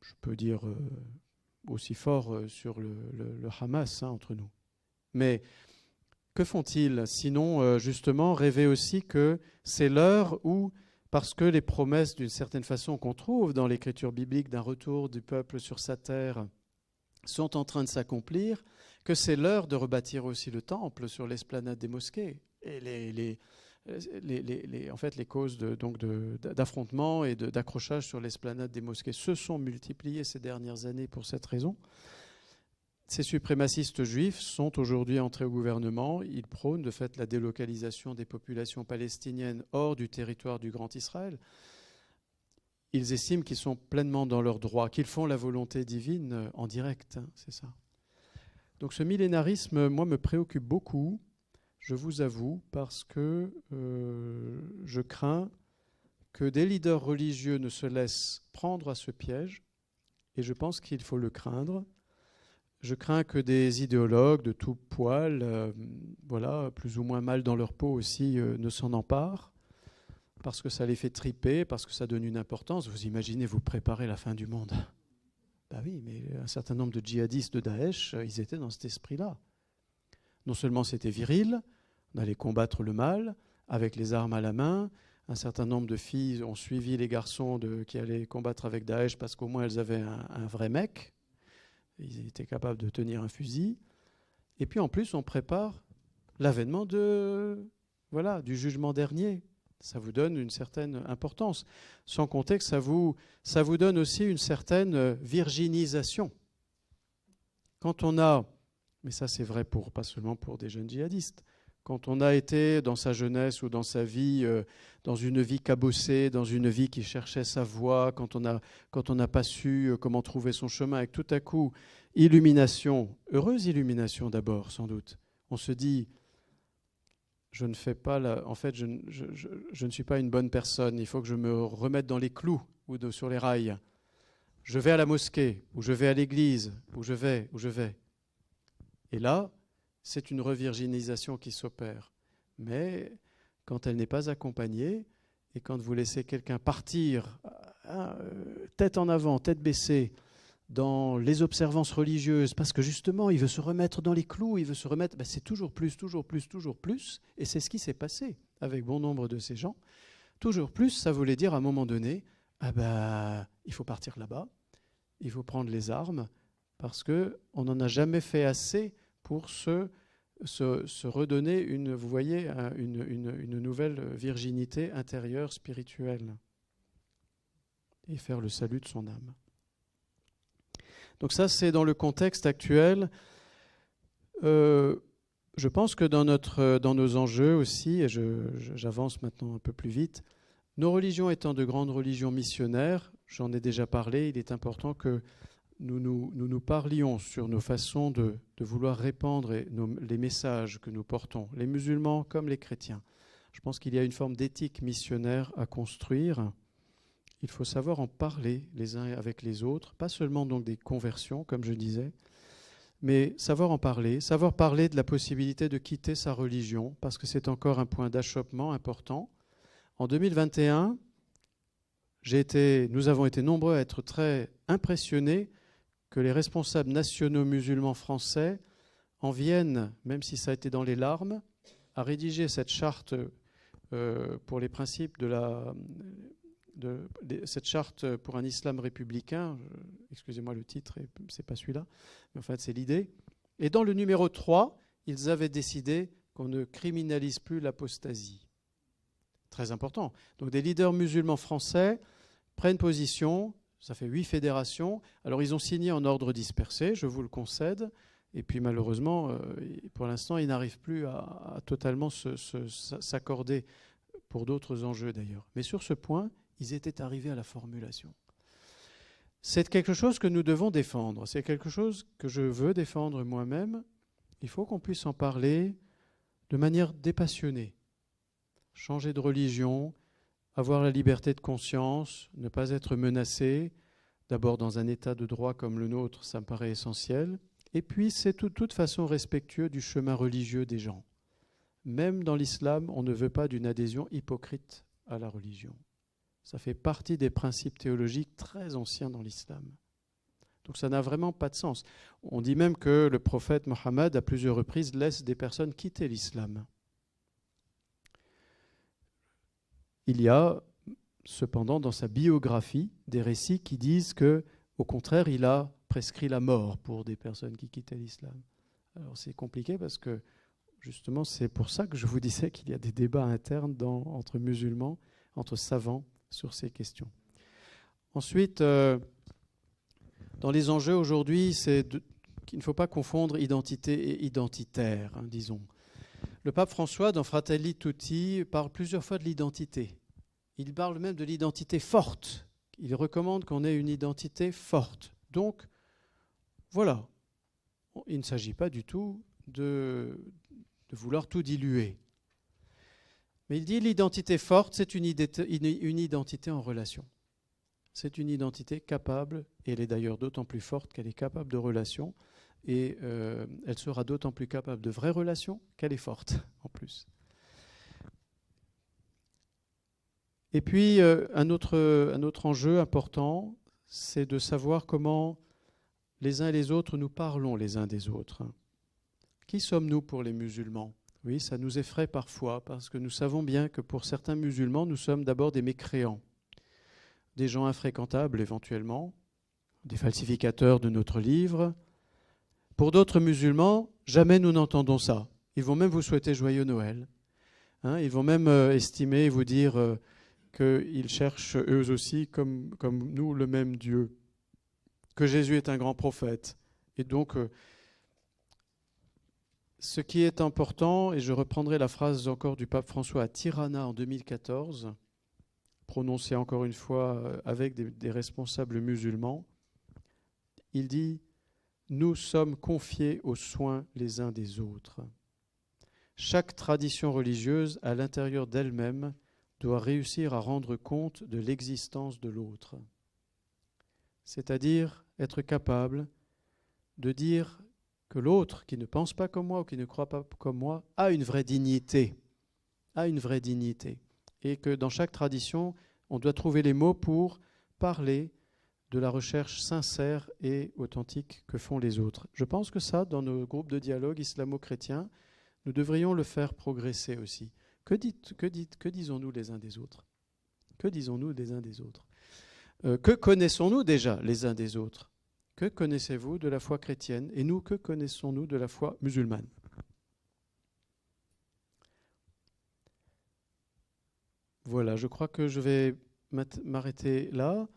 Speaker 2: Je peux dire aussi fort sur le Hamas entre nous. Mais que font-ils sinon justement rêver aussi que c'est l'heure où, parce que les promesses d'une certaine façon qu'on trouve dans l'écriture biblique d'un retour du peuple sur sa terre sont en train de s'accomplir, que c'est l'heure de rebâtir aussi le temple sur l'esplanade des mosquées. Et en fait, les causes d'affrontement et d'accrochage sur l'esplanade des mosquées se sont multipliées ces dernières années pour cette raison. Ces suprémacistes juifs sont aujourd'hui entrés au gouvernement. Ils prônent de fait la délocalisation des populations palestiniennes hors du territoire du Grand Israël. Ils estiment qu'ils sont pleinement dans leurs droits, qu'ils font la volonté divine en direct, c'est ça. Donc ce millénarisme, moi, me préoccupe beaucoup, je vous avoue, parce que je crains que des leaders religieux ne se laissent prendre à ce piège, et je pense qu'il faut le craindre. Je crains que des idéologues de tout poil, plus ou moins mal dans leur peau aussi, ne s'en emparent, parce que ça les fait triper, parce que ça donne une importance. Vous imaginez, vous préparez la fin du monde. Ben oui, mais un certain nombre de djihadistes de Daesh, ils étaient dans cet esprit-là. Non seulement c'était viril, on allait combattre le mal, avec les armes à la main. Un certain nombre de filles ont suivi les garçons qui allaient combattre avec Daesh parce qu'au moins elles avaient un vrai mec. Ils étaient capables de tenir un fusil. Et puis en plus, on prépare l'avènement du jugement dernier. Ça vous donne une certaine importance. Sans compter que ça vous donne aussi une certaine virginisation. Quand on a, mais ça c'est vrai pas seulement pour des jeunes djihadistes, quand on a été dans sa jeunesse ou dans sa vie, dans une vie cabossée, dans une vie qui cherchait sa voie, quand on n'a pas su comment trouver son chemin, et que tout à coup, illumination, heureuse illumination d'abord sans doute, on se dit, je ne suis pas une bonne personne, il faut que je me remette dans les clous ou sur les rails. Je vais à la mosquée, ou je vais à l'église, où je vais. Et là, c'est une revirginisation qui s'opère. Mais quand elle n'est pas accompagnée, et quand vous laissez quelqu'un partir, tête en avant, tête baissée, dans les observances religieuses, parce que justement, il veut se remettre dans les clous, il veut se remettre, c'est toujours plus, et c'est ce qui s'est passé avec bon nombre de ces gens. Toujours plus, ça voulait dire à un moment donné, il faut partir là-bas, il faut prendre les armes, parce qu'on n'en a jamais fait assez pour se redonner une nouvelle virginité intérieure, spirituelle, et faire le salut de son âme. Donc ça, c'est dans le contexte actuel. Je pense que dans nos enjeux aussi, et j'avance maintenant un peu plus vite, nos religions étant de grandes religions missionnaires, j'en ai déjà parlé, il est important que nous parlions sur nos façons de vouloir répandre les messages que nous portons, les musulmans comme les chrétiens. Je pense qu'il y a une forme d'éthique missionnaire à construire. Il faut savoir en parler les uns avec les autres, pas seulement donc des conversions, comme je disais, mais savoir en parler, savoir parler de la possibilité de quitter sa religion, parce que c'est encore un point d'achoppement important. En 2021, nous avons été nombreux à être très impressionnés que les responsables nationaux musulmans français en viennent, même si ça a été dans les larmes, à rédiger cette charte pour les principes cette charte pour un islam républicain. Excusez-moi le titre, c'est pas celui-là, mais en fait c'est l'idée. Et dans le numéro 3, ils avaient décidé qu'on ne criminalise plus l'apostasie. Très important. Donc des leaders musulmans français prennent position, ça fait 8 fédérations. Alors ils ont signé en ordre dispersé, je vous le concède, et puis malheureusement, pour l'instant, ils n'arrivent plus à totalement s'accorder pour d'autres enjeux d'ailleurs. Mais sur ce point, ils étaient arrivés à la formulation. C'est quelque chose que nous devons défendre, c'est quelque chose que je veux défendre moi-même. Il faut qu'on puisse en parler de manière dépassionnée. Changer de religion, avoir la liberté de conscience, ne pas être menacé. D'abord, dans un état de droit comme le nôtre, ça me paraît essentiel. Et puis, c'est de toute façon respectueux du chemin religieux des gens. Même dans l'islam, on ne veut pas d'une adhésion hypocrite à la religion. Ça fait partie des principes théologiques très anciens dans l'islam. Donc ça n'a vraiment pas de sens. On dit même que le prophète Mohammed, à plusieurs reprises, laisse des personnes quitter l'islam. Il y a cependant dans sa biographie des récits qui disent que, au contraire, il a prescrit la mort pour des personnes qui quittaient l'islam. Alors c'est compliqué parce que justement c'est pour ça que je vous disais qu'il y a des débats internes entre musulmans, entre savants sur ces questions. Ensuite, dans les enjeux aujourd'hui, qu'il ne faut pas confondre identité et identitaire, disons. Le pape François, dans Fratelli Tutti, parle plusieurs fois de l'identité. Il parle même de l'identité forte. Il recommande qu'on ait une identité forte. Donc, voilà. Il ne s'agit pas du tout de vouloir tout diluer. Mais il dit l'identité forte, c'est une identité en relation. C'est une identité capable, et elle est d'ailleurs d'autant plus forte qu'elle est capable de relations, et elle sera d'autant plus capable de vraies relations qu'elle est forte, en plus. Et puis, un autre enjeu important, c'est de savoir comment les uns et les autres nous parlons les uns des autres. Qui sommes-nous pour les musulmans ? Oui, ça nous effraie parfois, parce que nous savons bien que pour certains musulmans, nous sommes d'abord des mécréants, des gens infréquentables éventuellement, des falsificateurs de notre livre. Pour d'autres musulmans, jamais nous n'entendons ça. Ils vont même vous souhaiter joyeux Noël. Hein, ils vont même estimer et vous dire qu'ils cherchent eux aussi, comme nous, le même Dieu, que Jésus est un grand prophète. Et donc, ce qui est important, et je reprendrai la phrase encore du pape François à Tirana en 2014, prononcée encore une fois avec des responsables musulmans, il dit « Nous sommes confiés aux soins les uns des autres. Chaque tradition religieuse, à l'intérieur d'elle-même, doit réussir à rendre compte de l'existence de l'autre. C'est-à-dire être capable de dire que l'autre, qui ne pense pas comme moi ou qui ne croit pas comme moi, a une vraie dignité. Et que dans chaque tradition, on doit trouver les mots pour parler de la recherche sincère et authentique que font les autres. Je pense que ça, dans nos groupes de dialogue islamo-chrétiens, nous devrions le faire progresser aussi. Que disons-nous les uns des autres? Que disons-nous les uns des autres? Que connaissons-nous déjà les uns des autres? Que connaissez-vous de la foi chrétienne? Et nous, que connaissons-nous de la foi musulmane? Voilà, je crois que je vais m'arrêter là.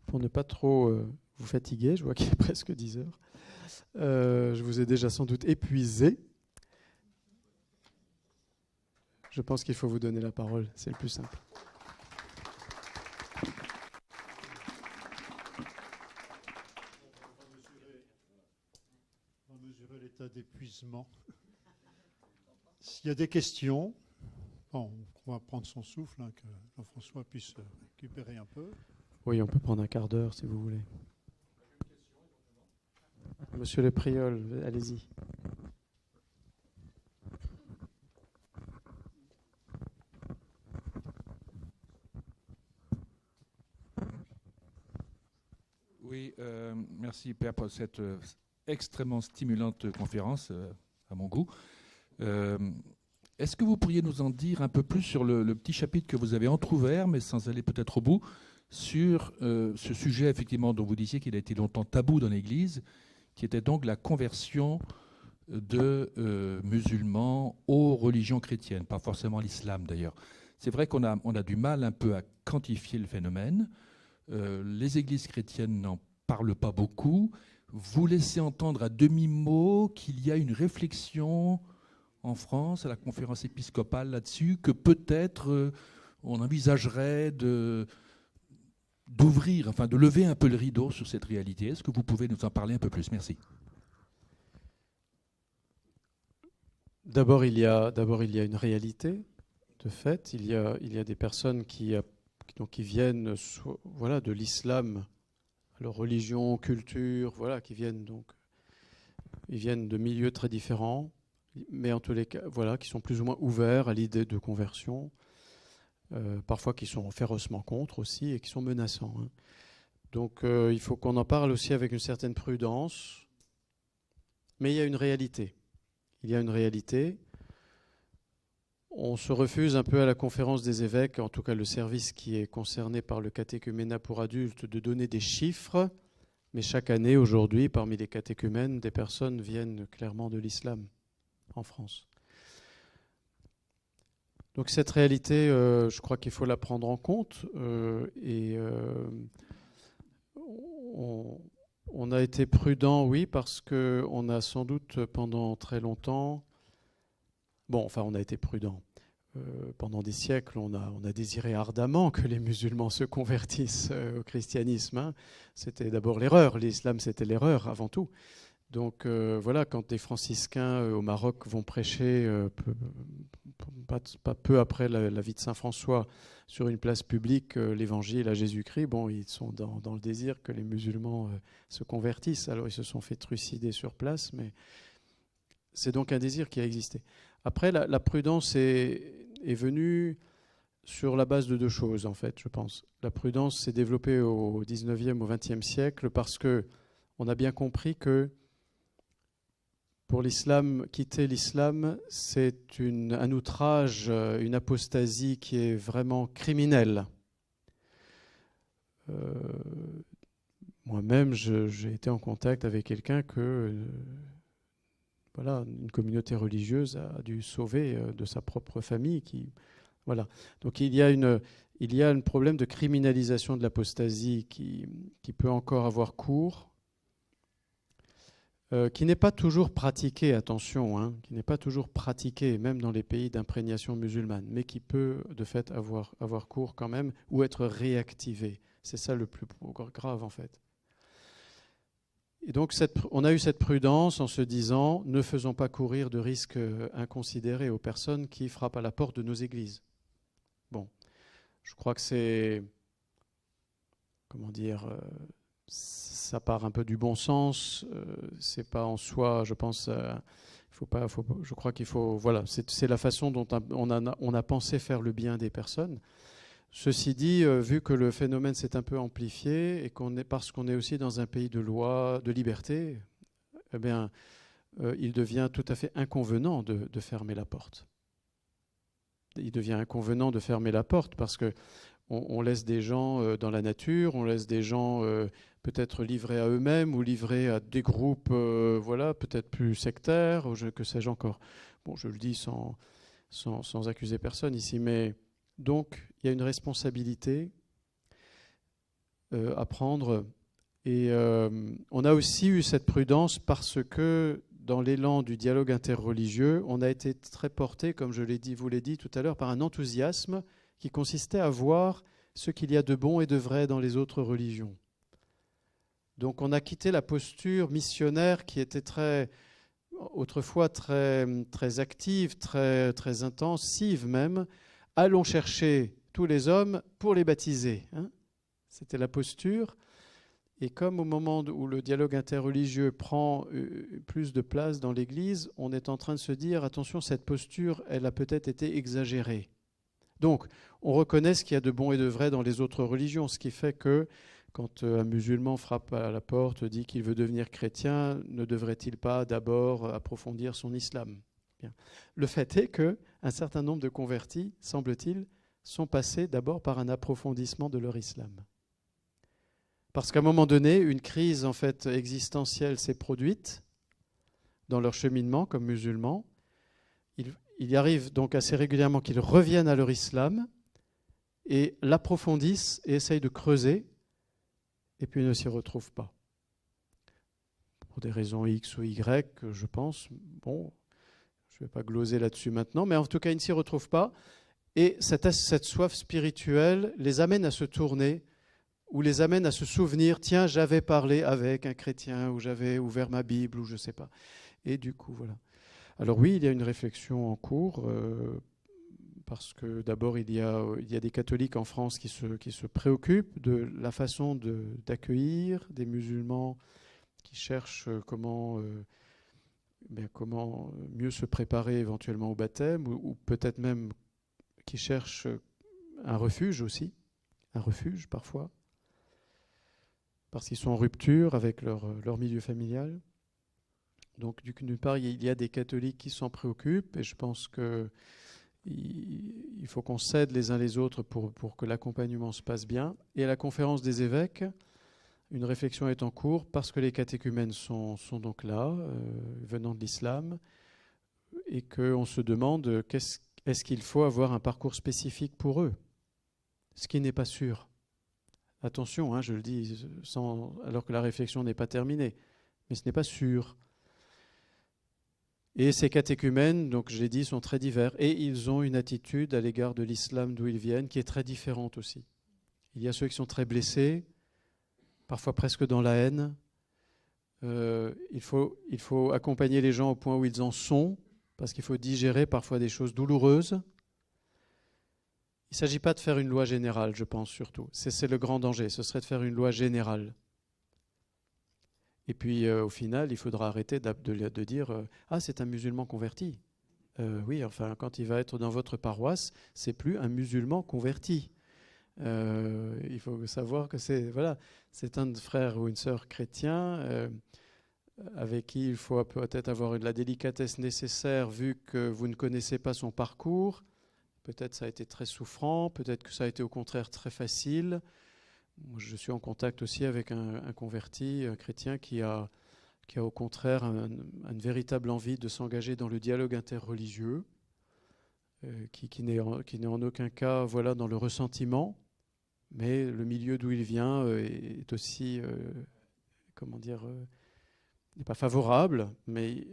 Speaker 2: Pour ne pas trop vous fatiguer, je vois qu'il est presque 10 heures. Je vous ai déjà sans doute épuisé. Je pense qu'il faut vous donner la parole, c'est le plus simple.
Speaker 1: On va mesurer l'état d'épuisement. S'il y a des questions, bon, on va prendre son souffle, hein, que Jean-François puisse récupérer un peu.
Speaker 2: Oui, on peut prendre un quart d'heure si vous voulez. Monsieur le priol, allez-y.
Speaker 3: Oui, merci Père pour cette extrêmement stimulante conférence, à mon goût. Est-ce que vous pourriez nous en dire un peu plus sur le petit chapitre que vous avez entrouvert, mais sans aller peut-être au bout, sur ce sujet effectivement dont vous disiez qu'il a été longtemps tabou dans l'Église, qui était donc la conversion de musulmans aux religions chrétiennes, pas forcément l'islam d'ailleurs. C'est vrai qu'on a du mal un peu à quantifier le phénomène. Les églises chrétiennes n'en parlent pas beaucoup. Vous laissez entendre à demi-mot qu'il y a une réflexion en France, à la conférence épiscopale là-dessus, que peut-être on envisagerait d'ouvrir, enfin de lever un peu le rideau sur cette réalité. Est-ce que vous pouvez nous en parler un peu plus? Merci.
Speaker 2: D'abord, il y a une réalité. De fait, il y a des personnes qui viennent voilà, de l'islam, leur religion, culture, voilà, ils viennent de milieux très différents, mais en tous les cas, voilà, qui sont plus ou moins ouverts à l'idée de conversion, parfois qui sont férocement contre aussi et qui sont menaçants. Hein. Donc il faut qu'on en parle aussi avec une certaine prudence, mais il y a une réalité. Il y a une réalité. On se refuse un peu à la conférence des évêques, en tout cas le service qui est concerné par le catéchuménat pour adultes, de donner des chiffres. Mais chaque année, aujourd'hui, parmi les catéchumènes, des personnes viennent clairement de l'islam en France. Donc cette réalité, je crois qu'il faut la prendre en compte. On a été prudent, oui, parce qu'on a sans doute pendant très longtemps... Bon, enfin, on a été prudent. Pendant des siècles, on a désiré ardemment que les musulmans se convertissent au christianisme. Hein. C'était d'abord l'erreur. L'islam, c'était l'erreur avant tout. Donc voilà, quand des franciscains au Maroc vont prêcher, pas peu après la vie de Saint François, sur une place publique, l'évangile à Jésus-Christ, bon, ils sont dans le désir que les musulmans se convertissent. Alors ils se sont fait trucider sur place, mais c'est donc un désir qui a existé. Après, la prudence est venue sur la base de deux choses, en fait, je pense. La prudence s'est développée au 19e, au 20e siècle parce que on a bien compris que pour l'islam, quitter l'islam, c'est un outrage, une apostasie qui est vraiment criminelle. Moi-même, j'ai été en contact avec quelqu'un que voilà, une communauté religieuse a dû sauver de sa propre famille. Voilà. Donc il y a un problème de criminalisation de l'apostasie qui peut encore avoir cours, qui n'est pas toujours pratiqué, attention, hein, qui n'est pas toujours pratiqué, même dans les pays d'imprégnation musulmane, mais qui peut de fait avoir cours quand même ou être réactivé. C'est ça le plus grave en fait. Et donc on a eu cette prudence en se disant ne faisons pas courir de risques inconsidérés aux personnes qui frappent à la porte de nos églises. Bon, je crois que c'est, comment dire, ça part un peu du bon sens. C'est pas en soi, je pense, je crois qu'il faut, voilà, c'est la façon dont on a pensé faire le bien des personnes. Ceci dit, vu que le phénomène s'est un peu amplifié et parce qu'on est aussi dans un pays de loi, de liberté, eh bien, il devient tout à fait inconvenant de fermer la porte. Il devient inconvenant de fermer la porte parce que on laisse des gens dans la nature, on laisse des gens peut-être livrés à eux-mêmes ou livrés à des groupes, voilà, peut-être plus sectaires, ou que sais-je encore. Bon, je le dis sans accuser personne ici, mais donc il y a une responsabilité à prendre. Et on a aussi eu cette prudence parce que dans l'élan du dialogue interreligieux, on a été très porté, comme vous l'ai dit tout à l'heure, par un enthousiasme qui consistait à voir ce qu'il y a de bon et de vrai dans les autres religions. Donc on a quitté la posture missionnaire qui était autrefois très active, très intensive même. Allons chercher tous les hommes pour les baptiser. Hein. C'était la posture. Et comme au moment où le dialogue interreligieux prend plus de place dans l'Église, on est en train de se dire, attention, cette posture, elle a peut-être été exagérée. Donc, on reconnaît ce qu'il y a de bon et de vrai dans les autres religions, ce qui fait que quand un musulman frappe à la porte, dit qu'il veut devenir chrétien, ne devrait-il pas d'abord approfondir son islam ? Bien. Le fait est qu'un certain nombre de convertis, semble-t-il, sont passés d'abord par un approfondissement de leur islam. Parce qu'à un moment donné, une crise en fait existentielle s'est produite dans leur cheminement comme musulmans. Il y arrive donc assez régulièrement qu'ils reviennent à leur islam et l'approfondissent et essayent de creuser et puis ne s'y retrouvent pas. Pour des raisons X ou Y, je pense. Bon, je ne vais pas gloser là-dessus maintenant, mais en tout cas, ils ne s'y retrouvent pas. Et cette soif spirituelle les amène à se tourner ou les amène à se souvenir, tiens, j'avais parlé avec un chrétien ou j'avais ouvert ma Bible ou je ne sais pas. Et du coup, voilà. Alors oui, il y a une réflexion en cours, parce que d'abord, il y a des catholiques en France qui se préoccupent de la façon d'accueillir des musulmans qui cherchent comment mieux se préparer éventuellement au baptême, ou peut-être même qui cherchent un refuge aussi, un refuge parfois, parce qu'ils sont en rupture avec leur milieu familial. Donc, d'une part, il y a des catholiques qui s'en préoccupent, et je pense qu'il faut qu'on s'aide les uns les autres pour que l'accompagnement se passe bien. Et à la conférence des évêques, une réflexion est en cours, parce que les catéchumènes sont donc là, venant de l'islam, et qu'on se demande est-ce qu'il faut avoir un parcours spécifique pour eux, ce qui n'est pas sûr. Attention, hein, je le dis alors que la réflexion n'est pas terminée, mais ce n'est pas sûr. Et ces catéchumènes, donc je l'ai dit, sont très divers. Et ils ont une attitude à l'égard de l'islam d'où ils viennent qui est très différente aussi. Il y a ceux qui sont très blessés, parfois presque dans la haine. Il faut accompagner les gens au point où ils en sont, parce qu'il faut digérer parfois des choses douloureuses. Il ne s'agit pas de faire une loi générale, je pense surtout. C'est le grand danger, ce serait de faire une loi générale. Et puis, au final, il faudra arrêter de dire « Ah, c'est un musulman converti ». Oui, enfin, quand il va être dans votre paroisse, c'est plus un musulman converti. Il faut savoir que c'est un frère ou une sœur chrétien avec qui il faut peut-être avoir la délicatesse nécessaire vu que vous ne connaissez pas son parcours. Peut-être ça a été très souffrant, peut-être que ça a été au contraire très facile. Moi, je suis en contact aussi avec un converti, un chrétien qui a au contraire une véritable envie de s'engager dans le dialogue interreligieux, qui n'est en aucun cas dans le ressentiment, mais le milieu d'où il vient est aussi, n'est pas favorable, mais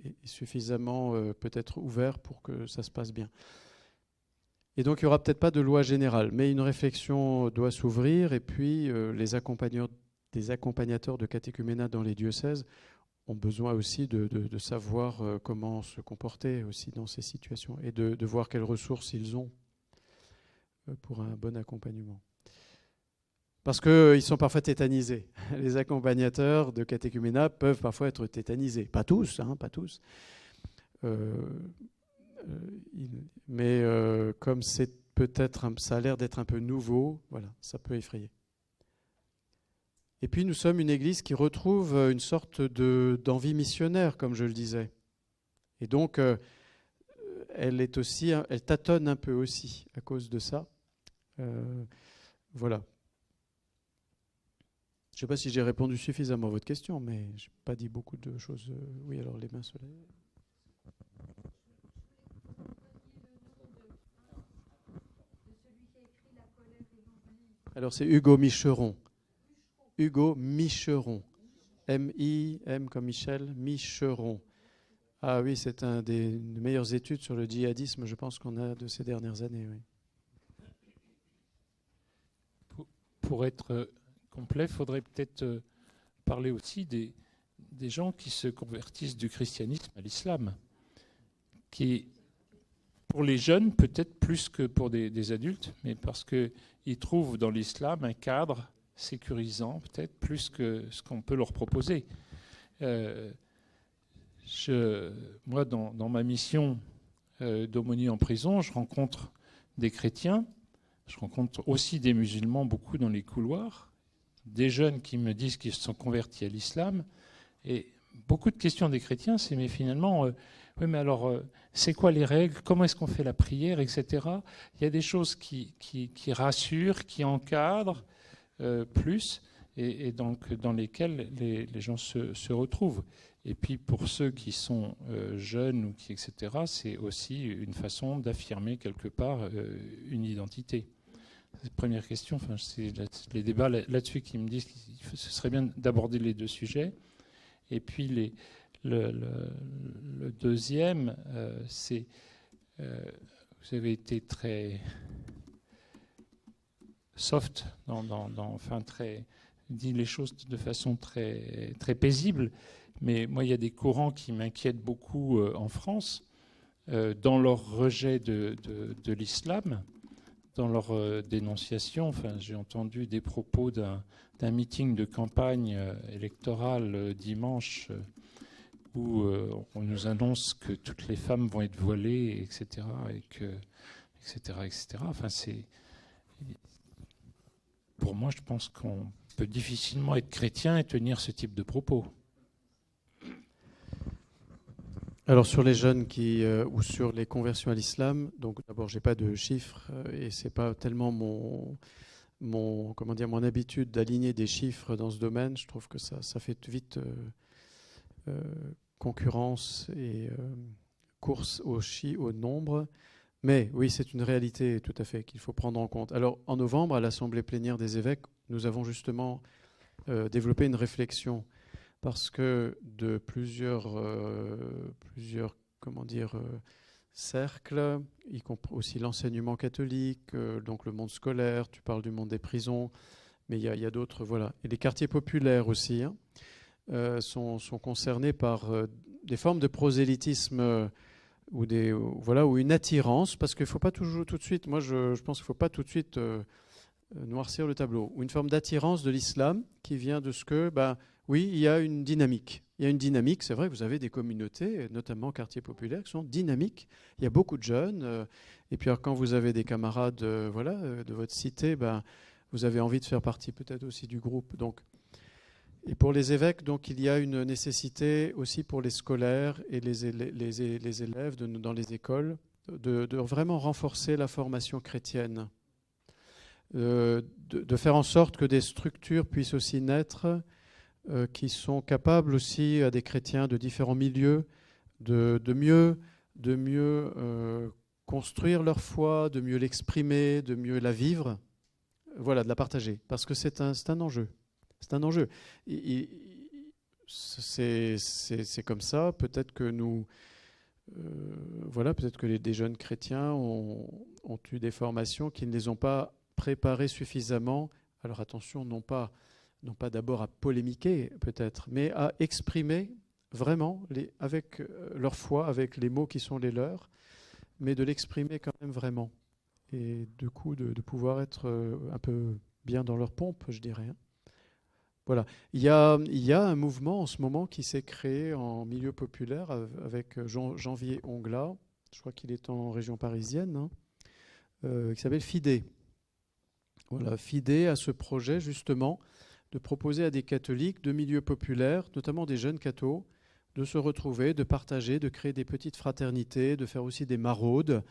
Speaker 2: est suffisamment peut-être ouvert pour que ça se passe bien. Et donc il n'y aura peut-être pas de loi générale, mais une réflexion doit s'ouvrir, et puis des accompagnateurs de catéchuménat dans les diocèses ont besoin aussi de savoir comment se comporter aussi dans ces situations, et de voir quelles ressources ils ont pour un bon accompagnement. Parce qu'ils sont parfois tétanisés. Les accompagnateurs de catéchuménat peuvent parfois être tétanisés. Pas tous, pas tous. Mais comme ça a l'air d'être un peu nouveau, ça peut effrayer. Et puis nous sommes une église qui retrouve une sorte d'envie missionnaire, comme je le disais. Et donc, elle tâtonne un peu aussi à cause de ça. Voilà. Je ne sais pas si j'ai répondu suffisamment à votre question, mais je n'ai pas dit beaucoup de choses. Oui, alors les mains se lèvent. Alors c'est Hugo Micheron. Hugo Micheron. M-I-M comme Michel, Micheron. Ah oui, c'est une des meilleures études sur le djihadisme, je pense, qu'on a de ces dernières années. Oui.
Speaker 4: Pour être complet, il faudrait peut-être parler aussi des gens qui se convertissent du christianisme à l'islam, qui, pour les jeunes, peut-être plus que pour des adultes, mais parce qu'ils trouvent dans l'islam un cadre sécurisant, peut-être plus que ce qu'on peut leur proposer. Moi, dans ma mission d'aumônier en prison, je rencontre des chrétiens, je rencontre aussi des musulmans, beaucoup dans les couloirs, des jeunes qui me disent qu'ils se sont convertis à l'islam. Et beaucoup de questions des chrétiens, c'est mais finalement, oui, mais alors, c'est quoi les règles? Comment est-ce qu'on fait la prière, etc. Il y a des choses qui rassurent, qui encadrent plus, et donc dans lesquelles les gens se retrouvent. Et puis pour ceux qui sont jeunes ou etc., c'est aussi une façon d'affirmer quelque part une identité. C'est la première question. Enfin, c'est les débats là-dessus qui me disent que ce serait bien d'aborder les deux sujets. Et puis le deuxième, c'est vous avez été très soft, dit les choses de façon très, très paisible. Mais moi, il y a des courants qui m'inquiètent beaucoup en France, dans leur rejet de l'islam, dans leur dénonciation. Enfin, j'ai entendu des propos d'un meeting de campagne électorale dimanche où on nous annonce que toutes les femmes vont être voilées, etc. etc. Enfin, pour moi, je pense qu'on peut difficilement être chrétien et tenir ce type de propos.
Speaker 2: Alors sur les jeunes ou sur les conversions à l'islam, donc d'abord j'ai pas de chiffres et c'est pas tellement mon habitude d'aligner des chiffres dans ce domaine. Je trouve que ça fait vite concurrence et course au nombre. Mais oui, c'est une réalité tout à fait qu'il faut prendre en compte. Alors en novembre, à l'Assemblée plénière des évêques, nous avons justement développé une réflexion parce que de plusieurs cercles, y compris aussi l'enseignement catholique, donc le monde scolaire, tu parles du monde des prisons, mais il y a d'autres, voilà. Et les quartiers populaires aussi sont concernés par des formes de prosélytisme ou une attirance, parce qu'il ne faut pas toujours tout de suite, moi je pense qu'il ne faut pas tout de suite noircir le tableau, ou une forme d'attirance de l'islam qui vient de ce que, oui, il y a une dynamique. Il y a une dynamique, c'est vrai que vous avez des communautés, notamment quartiers populaires, qui sont dynamiques. Il y a beaucoup de jeunes. Et puis alors, quand vous avez des camarades de votre cité, ben, vous avez envie de faire partie peut-être aussi du groupe. Donc, et pour les évêques, donc, il y a une nécessité aussi pour les scolaires et les élèves dans les écoles de vraiment renforcer la formation chrétienne, de faire en sorte que des structures puissent aussi naître qui sont capables aussi à des chrétiens de différents milieux de mieux construire leur foi, de mieux l'exprimer, de mieux la vivre, voilà, de la partager, parce que c'est un enjeu. C'est un enjeu. C'est comme ça. Peut-être que peut-être que des jeunes chrétiens ont eu des formations qui ne les ont pas préparés suffisamment. Alors attention, non pas d'abord à polémiquer peut-être, mais à exprimer vraiment avec leur foi, avec les mots qui sont les leurs, mais de l'exprimer quand même vraiment. Et du coup, de pouvoir être un peu bien dans leur pompe, je dirais. Voilà. Il y a un mouvement en ce moment qui s'est créé en milieu populaire avec Janvier Onglas, je crois qu'il est en région parisienne, qui s'appelle FIDE. Voilà, FIDE a ce projet justement de proposer à des catholiques de milieux populaires, notamment des jeunes cathos, de se retrouver, de partager, de créer des petites fraternités, de faire aussi des maraudes,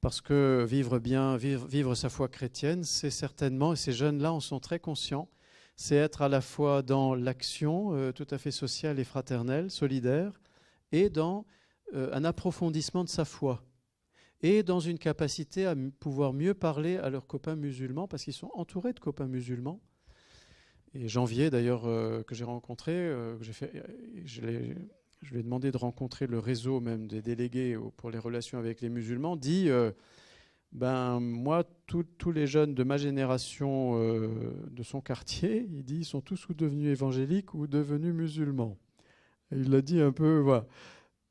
Speaker 2: parce que vivre sa foi chrétienne, c'est certainement, et ces jeunes-là en sont très conscients, c'est être à la fois dans l'action tout à fait sociale et fraternelle, solidaire, et dans un approfondissement de sa foi, et dans une capacité à pouvoir mieux parler à leurs copains musulmans, parce qu'ils sont entourés de copains musulmans. Et Janvier, d'ailleurs, que j'ai rencontré, je lui ai demandé de rencontrer le réseau même des délégués pour les relations avec les musulmans, dit moi, tous les jeunes de ma génération, de son quartier, il dit, ils sont tous ou devenus évangéliques ou devenus musulmans. Et il l'a dit un peu, voilà.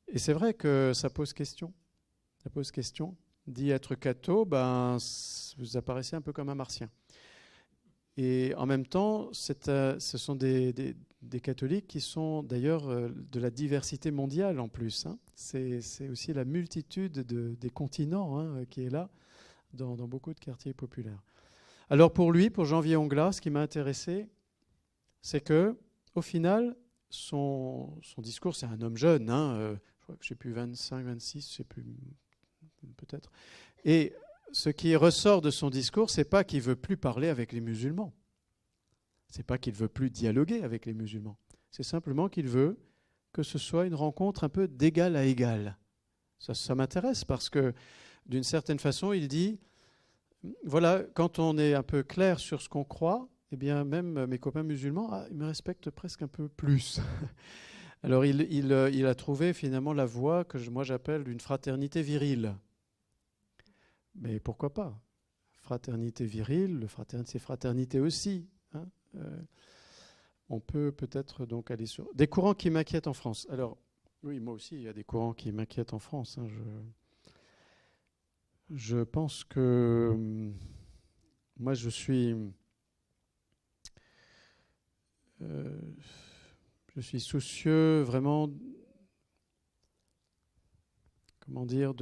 Speaker 2: Et c'est vrai que ça pose question. Ça pose question. Dit être catho, vous apparaissez un peu comme un martien. Et en même temps, ce sont des catholiques qui sont d'ailleurs de la diversité mondiale en plus. Hein. C'est aussi la multitude des continents qui est là dans beaucoup de quartiers populaires. Alors pour Janvier Onglas, ce qui m'a intéressé, c'est que au final, son discours, c'est un homme jeune, je crois que je ne sais plus, 25, 26, je ne sais plus, peut-être. Et ce qui ressort de son discours, c'est pas qu'il ne veut plus parler avec les musulmans. C'est pas qu'il ne veut plus dialoguer avec les musulmans. C'est simplement qu'il veut que ce soit une rencontre un peu d'égal à égal. Ça m'intéresse parce que, d'une certaine façon, il dit, voilà, quand on est un peu clair sur ce qu'on croit, eh bien, même mes copains musulmans, ils me respectent presque un peu plus. Alors, il a trouvé finalement la voie que moi j'appelle une fraternité virile. Mais pourquoi pas? Fraternité virile, c'est fraternité aussi. Hein, on peut peut-être donc aller sur des courants qui m'inquiètent en France. Alors, oui, moi aussi, il y a des courants qui m'inquiètent en France. Hein, je pense que moi, je suis soucieux vraiment, comment dire,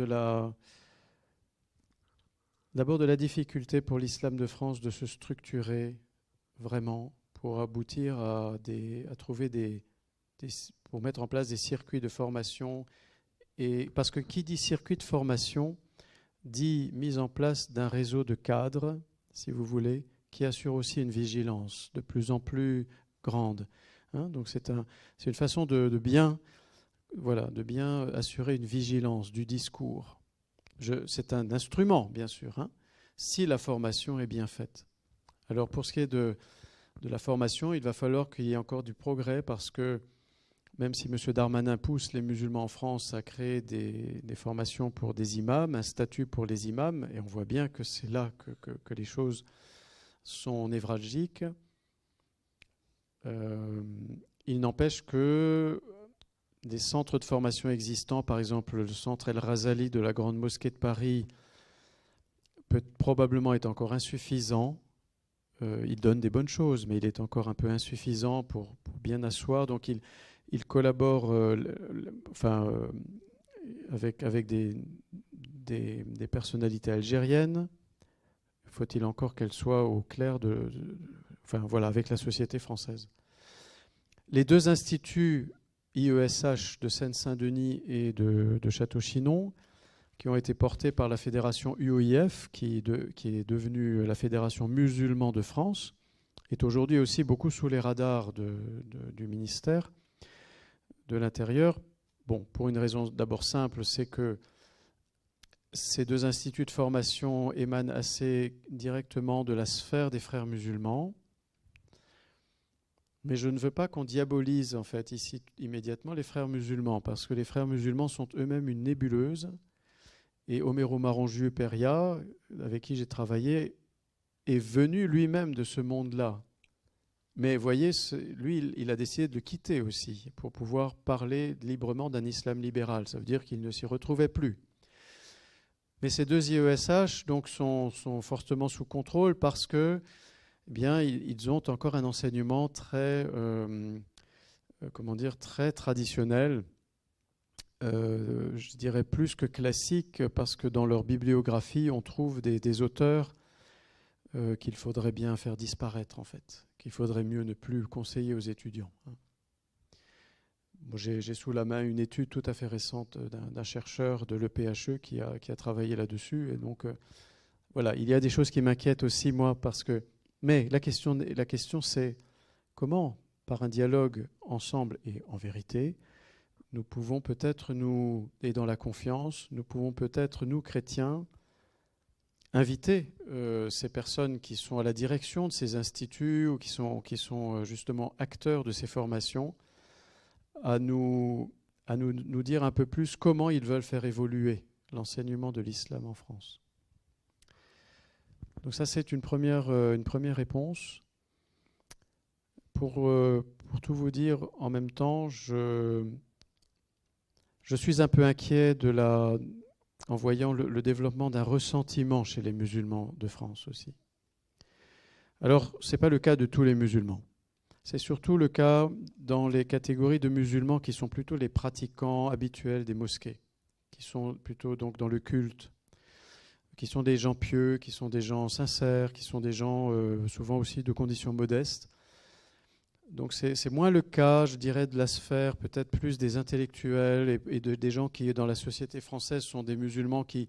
Speaker 2: d'abord de la difficulté pour l'islam de France de se structurer vraiment pour aboutir à trouver pour mettre en place des circuits de formation. Et parce que qui dit circuit de formation dit mise en place d'un réseau de cadres, si vous voulez, qui assure aussi une vigilance de plus en plus grande. Hein, donc c'est une façon de bien assurer une vigilance du discours. C'est un instrument, bien sûr, hein, si la formation est bien faite. Alors pour ce qui est de la formation, il va falloir qu'il y ait encore du progrès parce que même si M. Darmanin pousse les musulmans en France à créer des formations pour des imams, un statut pour les imams, et on voit bien que c'est là que les choses sont névralgiques, il n'empêche que des centres de formation existants, par exemple le centre El Razali de la Grande Mosquée de Paris, peut probablement être encore insuffisant. Il donne des bonnes choses, mais il est encore un peu insuffisant pour bien asseoir. Donc Il collabore avec des personnalités algériennes. Faut-il encore qu'elles soient au clair avec la société française. Les deux instituts IESH de Seine-Saint-Denis et de Château-Chinon, qui ont été portés par la fédération UOIF, qui est devenue la Fédération musulmane de France, est aujourd'hui aussi beaucoup sous les radars du ministère de l'Intérieur. Bon, pour une raison d'abord simple, c'est que ces deux instituts de formation émanent assez directement de la sphère des frères musulmans. Mais je ne veux pas qu'on diabolise en fait ici immédiatement les frères musulmans, parce que les frères musulmans sont eux-mêmes une nébuleuse. Et Homero Marangiu Peria, avec qui j'ai travaillé, est venu lui-même de ce monde-là. Mais vous voyez, lui, il a décidé de le quitter aussi pour pouvoir parler librement d'un islam libéral. Ça veut dire qu'il ne s'y retrouvait plus. Mais ces deux IESH donc, sont fortement sous contrôle parce que, eh bien, ils ont encore un enseignement très, très traditionnel, je dirais plus que classique, parce que dans leur bibliographie, on trouve des auteurs qu'il faudrait bien faire disparaître, en fait, qu'il faudrait mieux ne plus conseiller aux étudiants. J'ai sous la main une étude tout à fait récente d'un chercheur de l'EPHE qui a travaillé là-dessus. Et donc, voilà, il y a des choses qui m'inquiètent aussi, moi, parce que... Mais la question c'est comment, par un dialogue ensemble et en vérité, nous pouvons peut-être et dans la confiance, nous pouvons peut-être, nous, chrétiens, inviter ces personnes qui sont à la direction de ces instituts ou qui sont justement acteurs de ces formations à nous dire un peu plus comment ils veulent faire évoluer l'enseignement de l'islam en France. Donc ça, c'est une première réponse. Pour tout vous dire, en même temps, je suis un peu inquiet en voyant le développement d'un ressentiment chez les musulmans de France aussi. Alors, ce n'est pas le cas de tous les musulmans. C'est surtout le cas dans les catégories de musulmans qui sont plutôt les pratiquants habituels des mosquées, qui sont plutôt donc dans le culte, qui sont des gens pieux, qui sont des gens sincères, qui sont des gens souvent aussi de conditions modestes. Donc c'est moins le cas, je dirais, de la sphère peut-être plus des intellectuels et des gens qui, dans la société française, sont des musulmans qui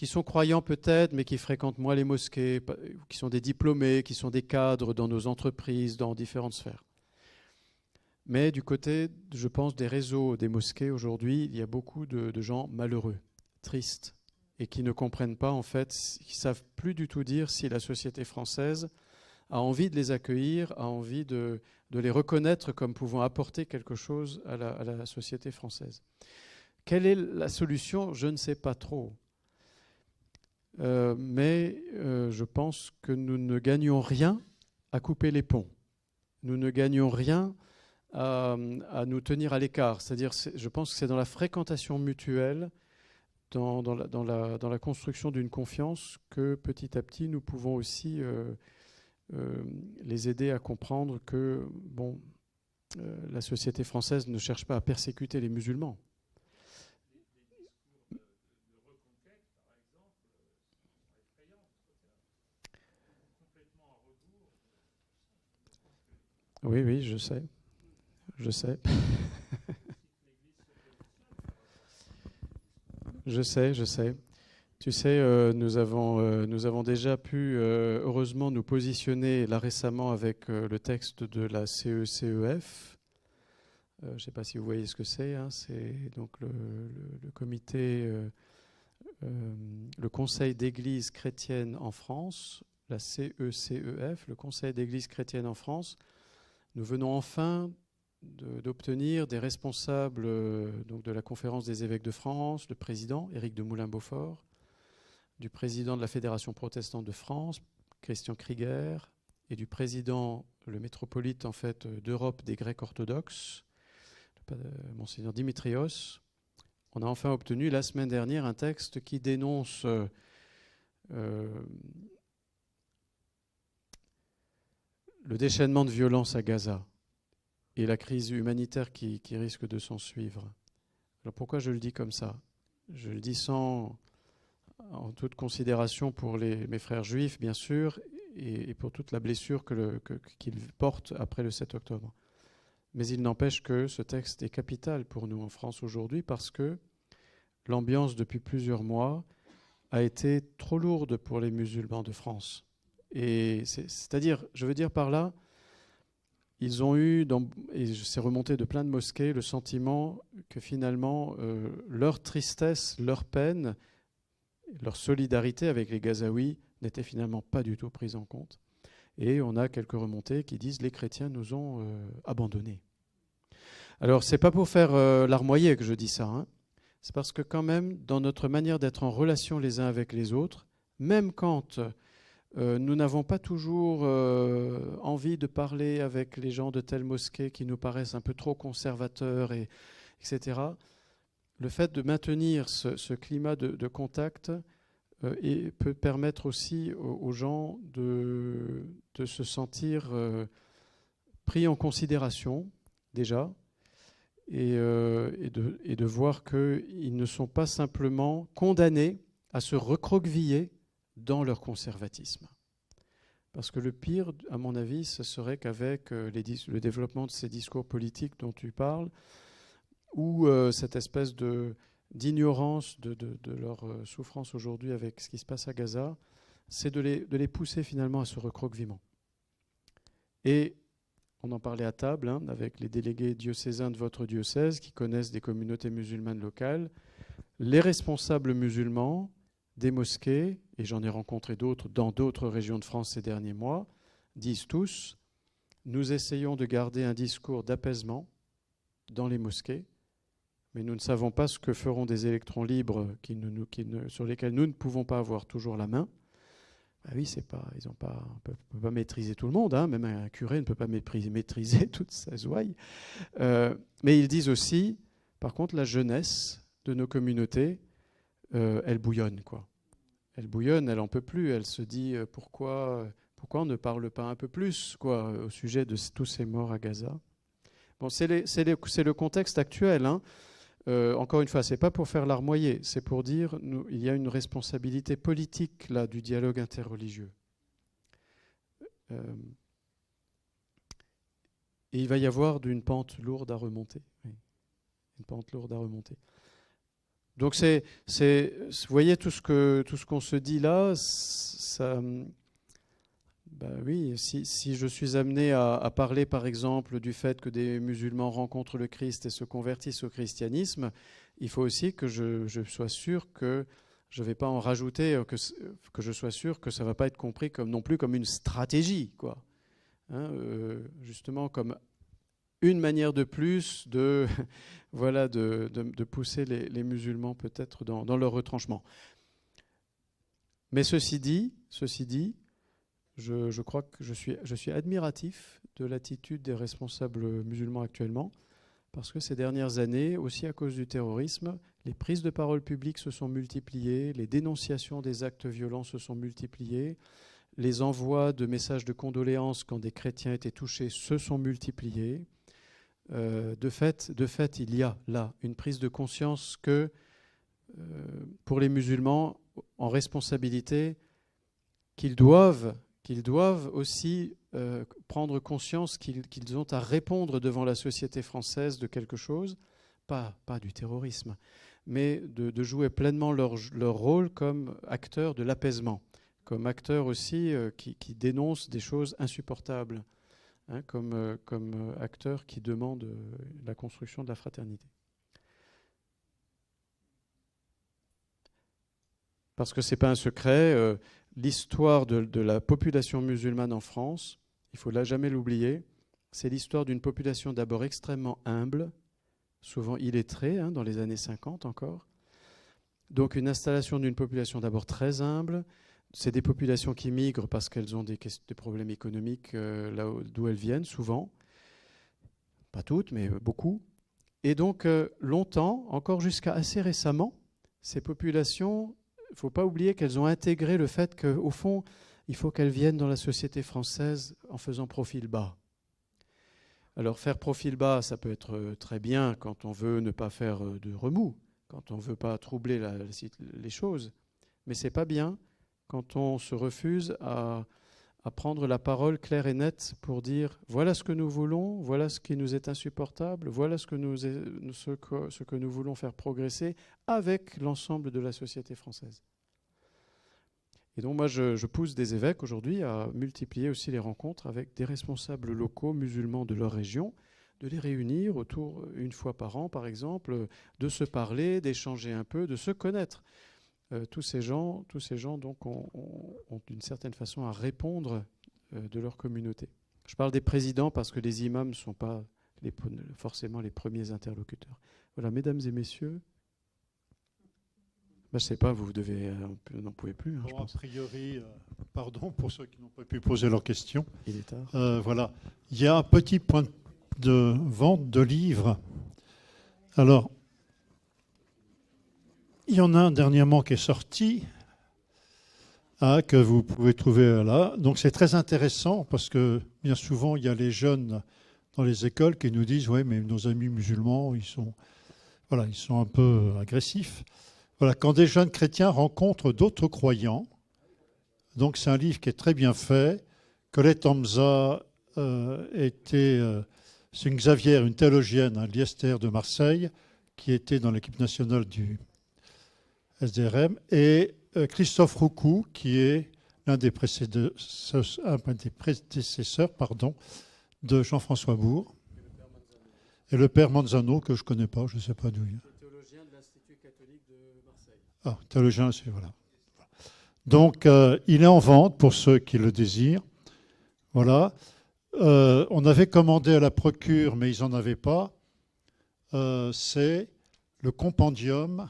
Speaker 2: sont croyants peut-être, mais qui fréquentent moins les mosquées, qui sont des diplômés, qui sont des cadres dans nos entreprises, dans différentes sphères. Mais du côté, je pense, des réseaux des mosquées aujourd'hui, il y a beaucoup de gens malheureux, tristes, et qui ne comprennent pas, en fait, qui ne savent plus du tout dire si la société française a envie de les accueillir, a envie de les reconnaître comme pouvant apporter quelque chose à la société française. Quelle est la solution? Je ne sais pas trop. Mais je pense que nous ne gagnons rien à couper les ponts. Nous ne gagnons rien à nous tenir à l'écart. C'est-à-dire, je pense que c'est dans la fréquentation mutuelle, dans la construction d'une confiance que petit à petit nous pouvons aussi les aider à comprendre que la société française ne cherche pas à persécuter les musulmans. Oui, je sais. Je sais. Je sais. Tu sais, nous avons déjà pu, heureusement, nous positionner là récemment avec le texte de la CECEF. Je ne sais pas si vous voyez ce que c'est. Hein, c'est donc le comité, le Conseil d'Église chrétienne en France, la CECEF, le Conseil d'Église chrétienne en France. Nous venons enfin d'obtenir des responsables donc de la Conférence des évêques de France, le président Éric de Moulin-Beaufort, du président de la Fédération protestante de France, Christian Krieger, et du président, le métropolite en fait d'Europe des Grecs orthodoxes, Monseigneur Dimitrios. On a enfin obtenu la semaine dernière un texte qui dénonce le déchaînement de violence à Gaza. et la crise humanitaire qui risque de s'en suivre. Alors pourquoi je le dis comme ça? Je le dis en toute considération pour mes frères juifs, bien sûr, et pour toute la blessure qu'ils portent après le 7 octobre. Mais il n'empêche que ce texte est capital pour nous en France aujourd'hui parce que l'ambiance depuis plusieurs mois a été trop lourde pour les musulmans de France. Et c'est-à-dire, je veux dire par là, ils ont eu, et c'est remonté de plein de mosquées, le sentiment que finalement leur tristesse, leur peine, leur solidarité avec les Gazaouis n'était finalement pas du tout prise en compte. Et on a quelques remontées qui disent les chrétiens nous ont abandonnés. Alors, c'est pas pour faire larmoyer que je dis ça, hein. C'est parce que quand même, dans notre manière d'être en relation les uns avec les autres, même quand nous n'avons pas toujours envie de parler avec les gens de telle mosquée qui nous paraissent un peu trop conservateurs, etc., le fait de maintenir ce climat de contact peut permettre aussi aux gens de se sentir pris en considération, déjà, et de voir qu'ils ne sont pas simplement condamnés à se recroqueviller dans leur conservatisme. Parce que le pire, à mon avis, ce serait qu'avec le développement de ces discours politiques dont tu parles, ou cette espèce d'ignorance de leur souffrance aujourd'hui avec ce qui se passe à Gaza, c'est de les pousser finalement à ce recroquevillement. Et on en parlait à table avec les délégués diocésains de votre diocèse qui connaissent des communautés musulmanes locales. Les responsables musulmans des mosquées, et j'en ai rencontré d'autres dans d'autres régions de France ces derniers mois, disent tous « Nous essayons de garder un discours d'apaisement dans les mosquées, mais nous ne savons pas ce que feront des électrons libres sur lesquels nous ne pouvons pas avoir toujours la main. » Ah oui, on ne peut pas maîtriser tout le monde, hein, même un curé ne peut pas maîtriser toute sa zouaille. Mais ils disent aussi, par contre, la jeunesse de nos communautés, elle bouillonne, quoi. Elle bouillonne, elle n'en peut plus. Elle se dit pourquoi on ne parle pas un peu plus, quoi, au sujet de tous ces morts à Gaza. Bon, c'est le contexte actuel, hein. Encore une fois, ce n'est pas pour faire larmoyer, c'est pour dire il y a une responsabilité politique là, du dialogue interreligieux. Et il va y avoir une pente lourde à remonter. Oui, une pente lourde à remonter. Donc, vous voyez tout ce qu'on se dit là, ça... Ben oui, si je suis amené à parler, par exemple, du fait que des musulmans rencontrent le Christ et se convertissent au christianisme, il faut aussi que je sois sûr que je ne vais pas en rajouter, que je sois sûr que ça ne va pas être compris non plus comme une stratégie, quoi. Hein, justement, comme une manière de plus de pousser les musulmans peut-être dans leur retranchement. Mais ceci dit, je crois que je suis admiratif de l'attitude des responsables musulmans actuellement, parce que ces dernières années, aussi à cause du terrorisme, les prises de parole publiques se sont multipliées, les dénonciations des actes violents se sont multipliées, les envois de messages de condoléances quand des chrétiens étaient touchés se sont multipliés. De fait, il y a là une prise de conscience que pour les musulmans en responsabilité, qu'ils doivent aussi prendre conscience qu'ils ont à répondre devant la société française de quelque chose, pas du terrorisme, mais de jouer pleinement leur rôle comme acteurs de l'apaisement, comme acteurs aussi qui dénoncent des choses insupportables, hein, comme acteurs qui demandent la construction de la fraternité. Parce que ce n'est pas un secret, l'histoire de la population musulmane en France, il ne faut jamais l'oublier, c'est l'histoire d'une population d'abord extrêmement humble, souvent illettrée, hein, dans les années 50 encore. Donc une installation d'une population d'abord très humble. C'est des populations qui migrent parce qu'elles ont des problèmes économiques là d'où elles viennent, souvent. Pas toutes, mais beaucoup. Et donc longtemps, encore jusqu'à assez récemment, ces populations... Il ne faut pas oublier qu'elles ont intégré le fait qu'au fond, il faut qu'elles viennent dans la société française en faisant profil bas. Alors faire profil bas, ça peut être très bien quand on veut ne pas faire de remous, quand on ne veut pas troubler les choses. Mais ce n'est pas bien quand on se refuse à prendre la parole claire et nette pour dire voilà ce que nous voulons, voilà ce qui nous est insupportable, voilà ce que nous voulons faire progresser avec l'ensemble de la société française. Et donc moi je pousse des évêques aujourd'hui à multiplier aussi les rencontres avec des responsables locaux musulmans de leur région, de les réunir autour une fois par an par exemple, de se parler, d'échanger un peu, de se connaître. Tous ces gens donc ont d'une certaine façon à répondre de leur communauté. Je parle des présidents parce que les imams ne sont pas forcément les premiers interlocuteurs. Voilà, mesdames et messieurs. Je ne sais pas, vous n'en pouvez plus.
Speaker 1: Bon,
Speaker 2: je pense.
Speaker 1: A priori, pardon pour ceux qui n'ont pas pu poser leurs questions.
Speaker 2: Il est tard.
Speaker 1: Voilà. Il y a un petit point de vente de livres. Alors, il y en a un dernièrement qui est sorti, que vous pouvez trouver là. Donc c'est très intéressant parce que bien souvent, il y a les jeunes dans les écoles qui nous disent « Oui, mais nos amis musulmans, ils sont un peu agressifs ». Voilà, quand des jeunes chrétiens rencontrent d'autres croyants, donc c'est un livre qui est très bien fait. Colette Hamza c'est une Xavier, une théologienne à l'ISTR de Marseille, qui était dans l'équipe nationale du SDRM, et Christophe Roucou, qui est l'un des prédécesseurs de Jean-François Bourg, et le père Manzano, que je ne connais pas, je ne sais pas d'où il est.
Speaker 2: Théologien de l'Institut catholique de Marseille.
Speaker 1: Ah, théologien, c'est voilà. Donc, il est en vente pour ceux qui le désirent. Voilà. On avait commandé à la procure, mais ils n'en avaient pas. C'est le compendium.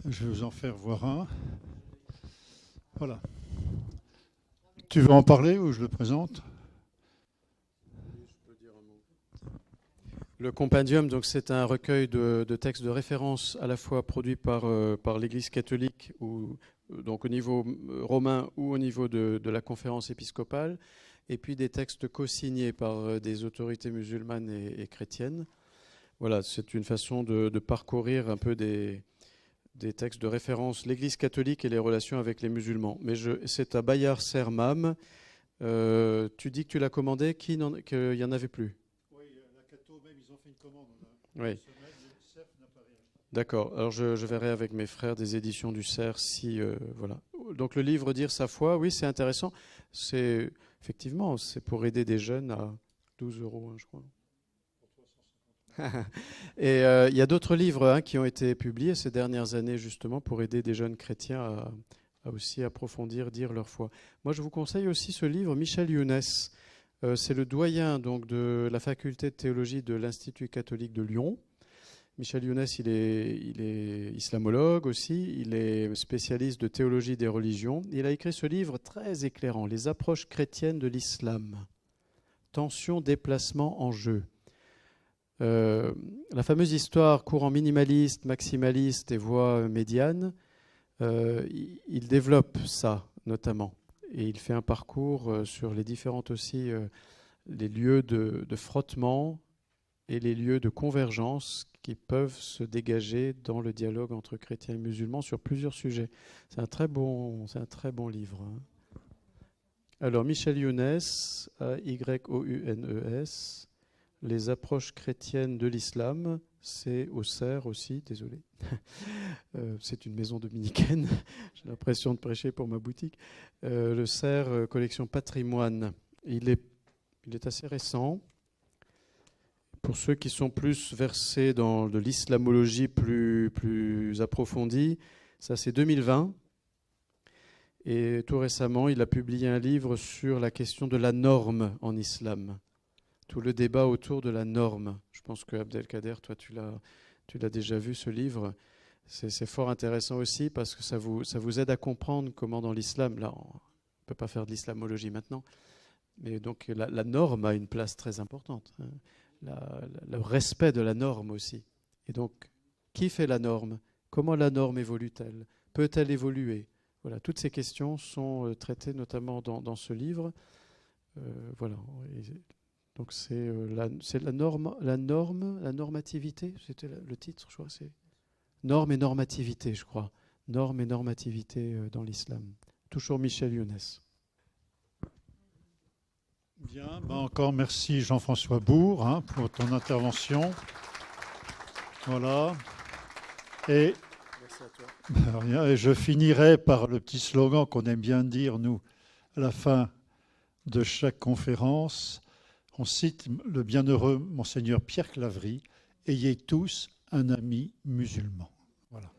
Speaker 1: Je vais vous en faire voir un. Voilà. Tu veux en parler ou je le présente ?
Speaker 2: Le compendium, donc, c'est un recueil de textes de référence à la fois produit par l'Église catholique, donc au niveau romain ou au niveau de la conférence épiscopale, et puis des textes co-signés par des autorités musulmanes et chrétiennes. Voilà, c'est une façon de parcourir un peu des textes de référence, l'Église catholique et les relations avec les musulmans. Mais c'est à Bayard Sermam. Tu dis que tu l'as commandé, qu'il n'y en avait plus.
Speaker 1: Oui, la Cato même, ils ont fait une commande.
Speaker 2: Oui. D'accord. Alors je verrai avec mes frères des éditions du Cerf si voilà. Donc le livre Dire sa foi, oui, c'est intéressant. C'est effectivement, c'est pour aider des jeunes à 12 €, je crois. Et il y a d'autres livres qui ont été publiés ces dernières années justement pour aider des jeunes chrétiens à aussi approfondir, dire leur foi. Moi, je vous conseille aussi ce livre, Michel Younes. C'est le doyen donc de la faculté de théologie de l'Institut catholique de Lyon. Michel Younes, il est islamologue aussi, il est spécialiste de théologie des religions. Il a écrit ce livre très éclairant, Les approches chrétiennes de l'islam. Tension, déplacement, enjeu. La fameuse histoire courant minimaliste, maximaliste et voie médiane, il développe ça notamment. Et il fait un parcours sur les différentes aussi, les lieux de frottement et les lieux de convergence qui peuvent se dégager dans le dialogue entre chrétiens et musulmans sur plusieurs sujets. C'est un très bon livre. Alors, Michel Younes, Younes, Les approches chrétiennes de l'islam, c'est au Cerf aussi, désolé. C'est une maison dominicaine, j'ai l'impression de prêcher pour ma boutique. Le Cerf, collection patrimoine, il est assez récent. Pour ceux qui sont plus versés dans de l'islamologie plus approfondie, ça c'est 2020. Et tout récemment, il a publié un livre sur la question de la norme en islam. Tout le débat autour de la norme. Je pense que Abdelkader, toi, tu l'as déjà vu, ce livre. C'est fort intéressant aussi parce que ça vous aide à comprendre comment dans l'islam, là, on ne peut pas faire de l'islamologie maintenant, mais donc la norme a une place très importante. Le respect de la norme aussi. Et donc, qui fait la norme ? Comment la norme évolue-t-elle ? Peut-elle évoluer ? Voilà, toutes ces questions sont traitées notamment dans ce livre. Voilà. Donc c'est la normativité, c'était le titre, je crois. C'est norme et normativité, je crois. Norme et normativité dans l'islam. Toujours Michel Younes.
Speaker 1: Bien, encore merci Jean-François Bourg pour ton intervention. Voilà. Et,
Speaker 2: merci à toi.
Speaker 1: Rien, et je finirai par le petit slogan qu'on aime bien dire, nous, à la fin de chaque conférence. On cite le bienheureux Monseigneur Pierre Claverie, « Ayez tous un ami musulman ». Voilà.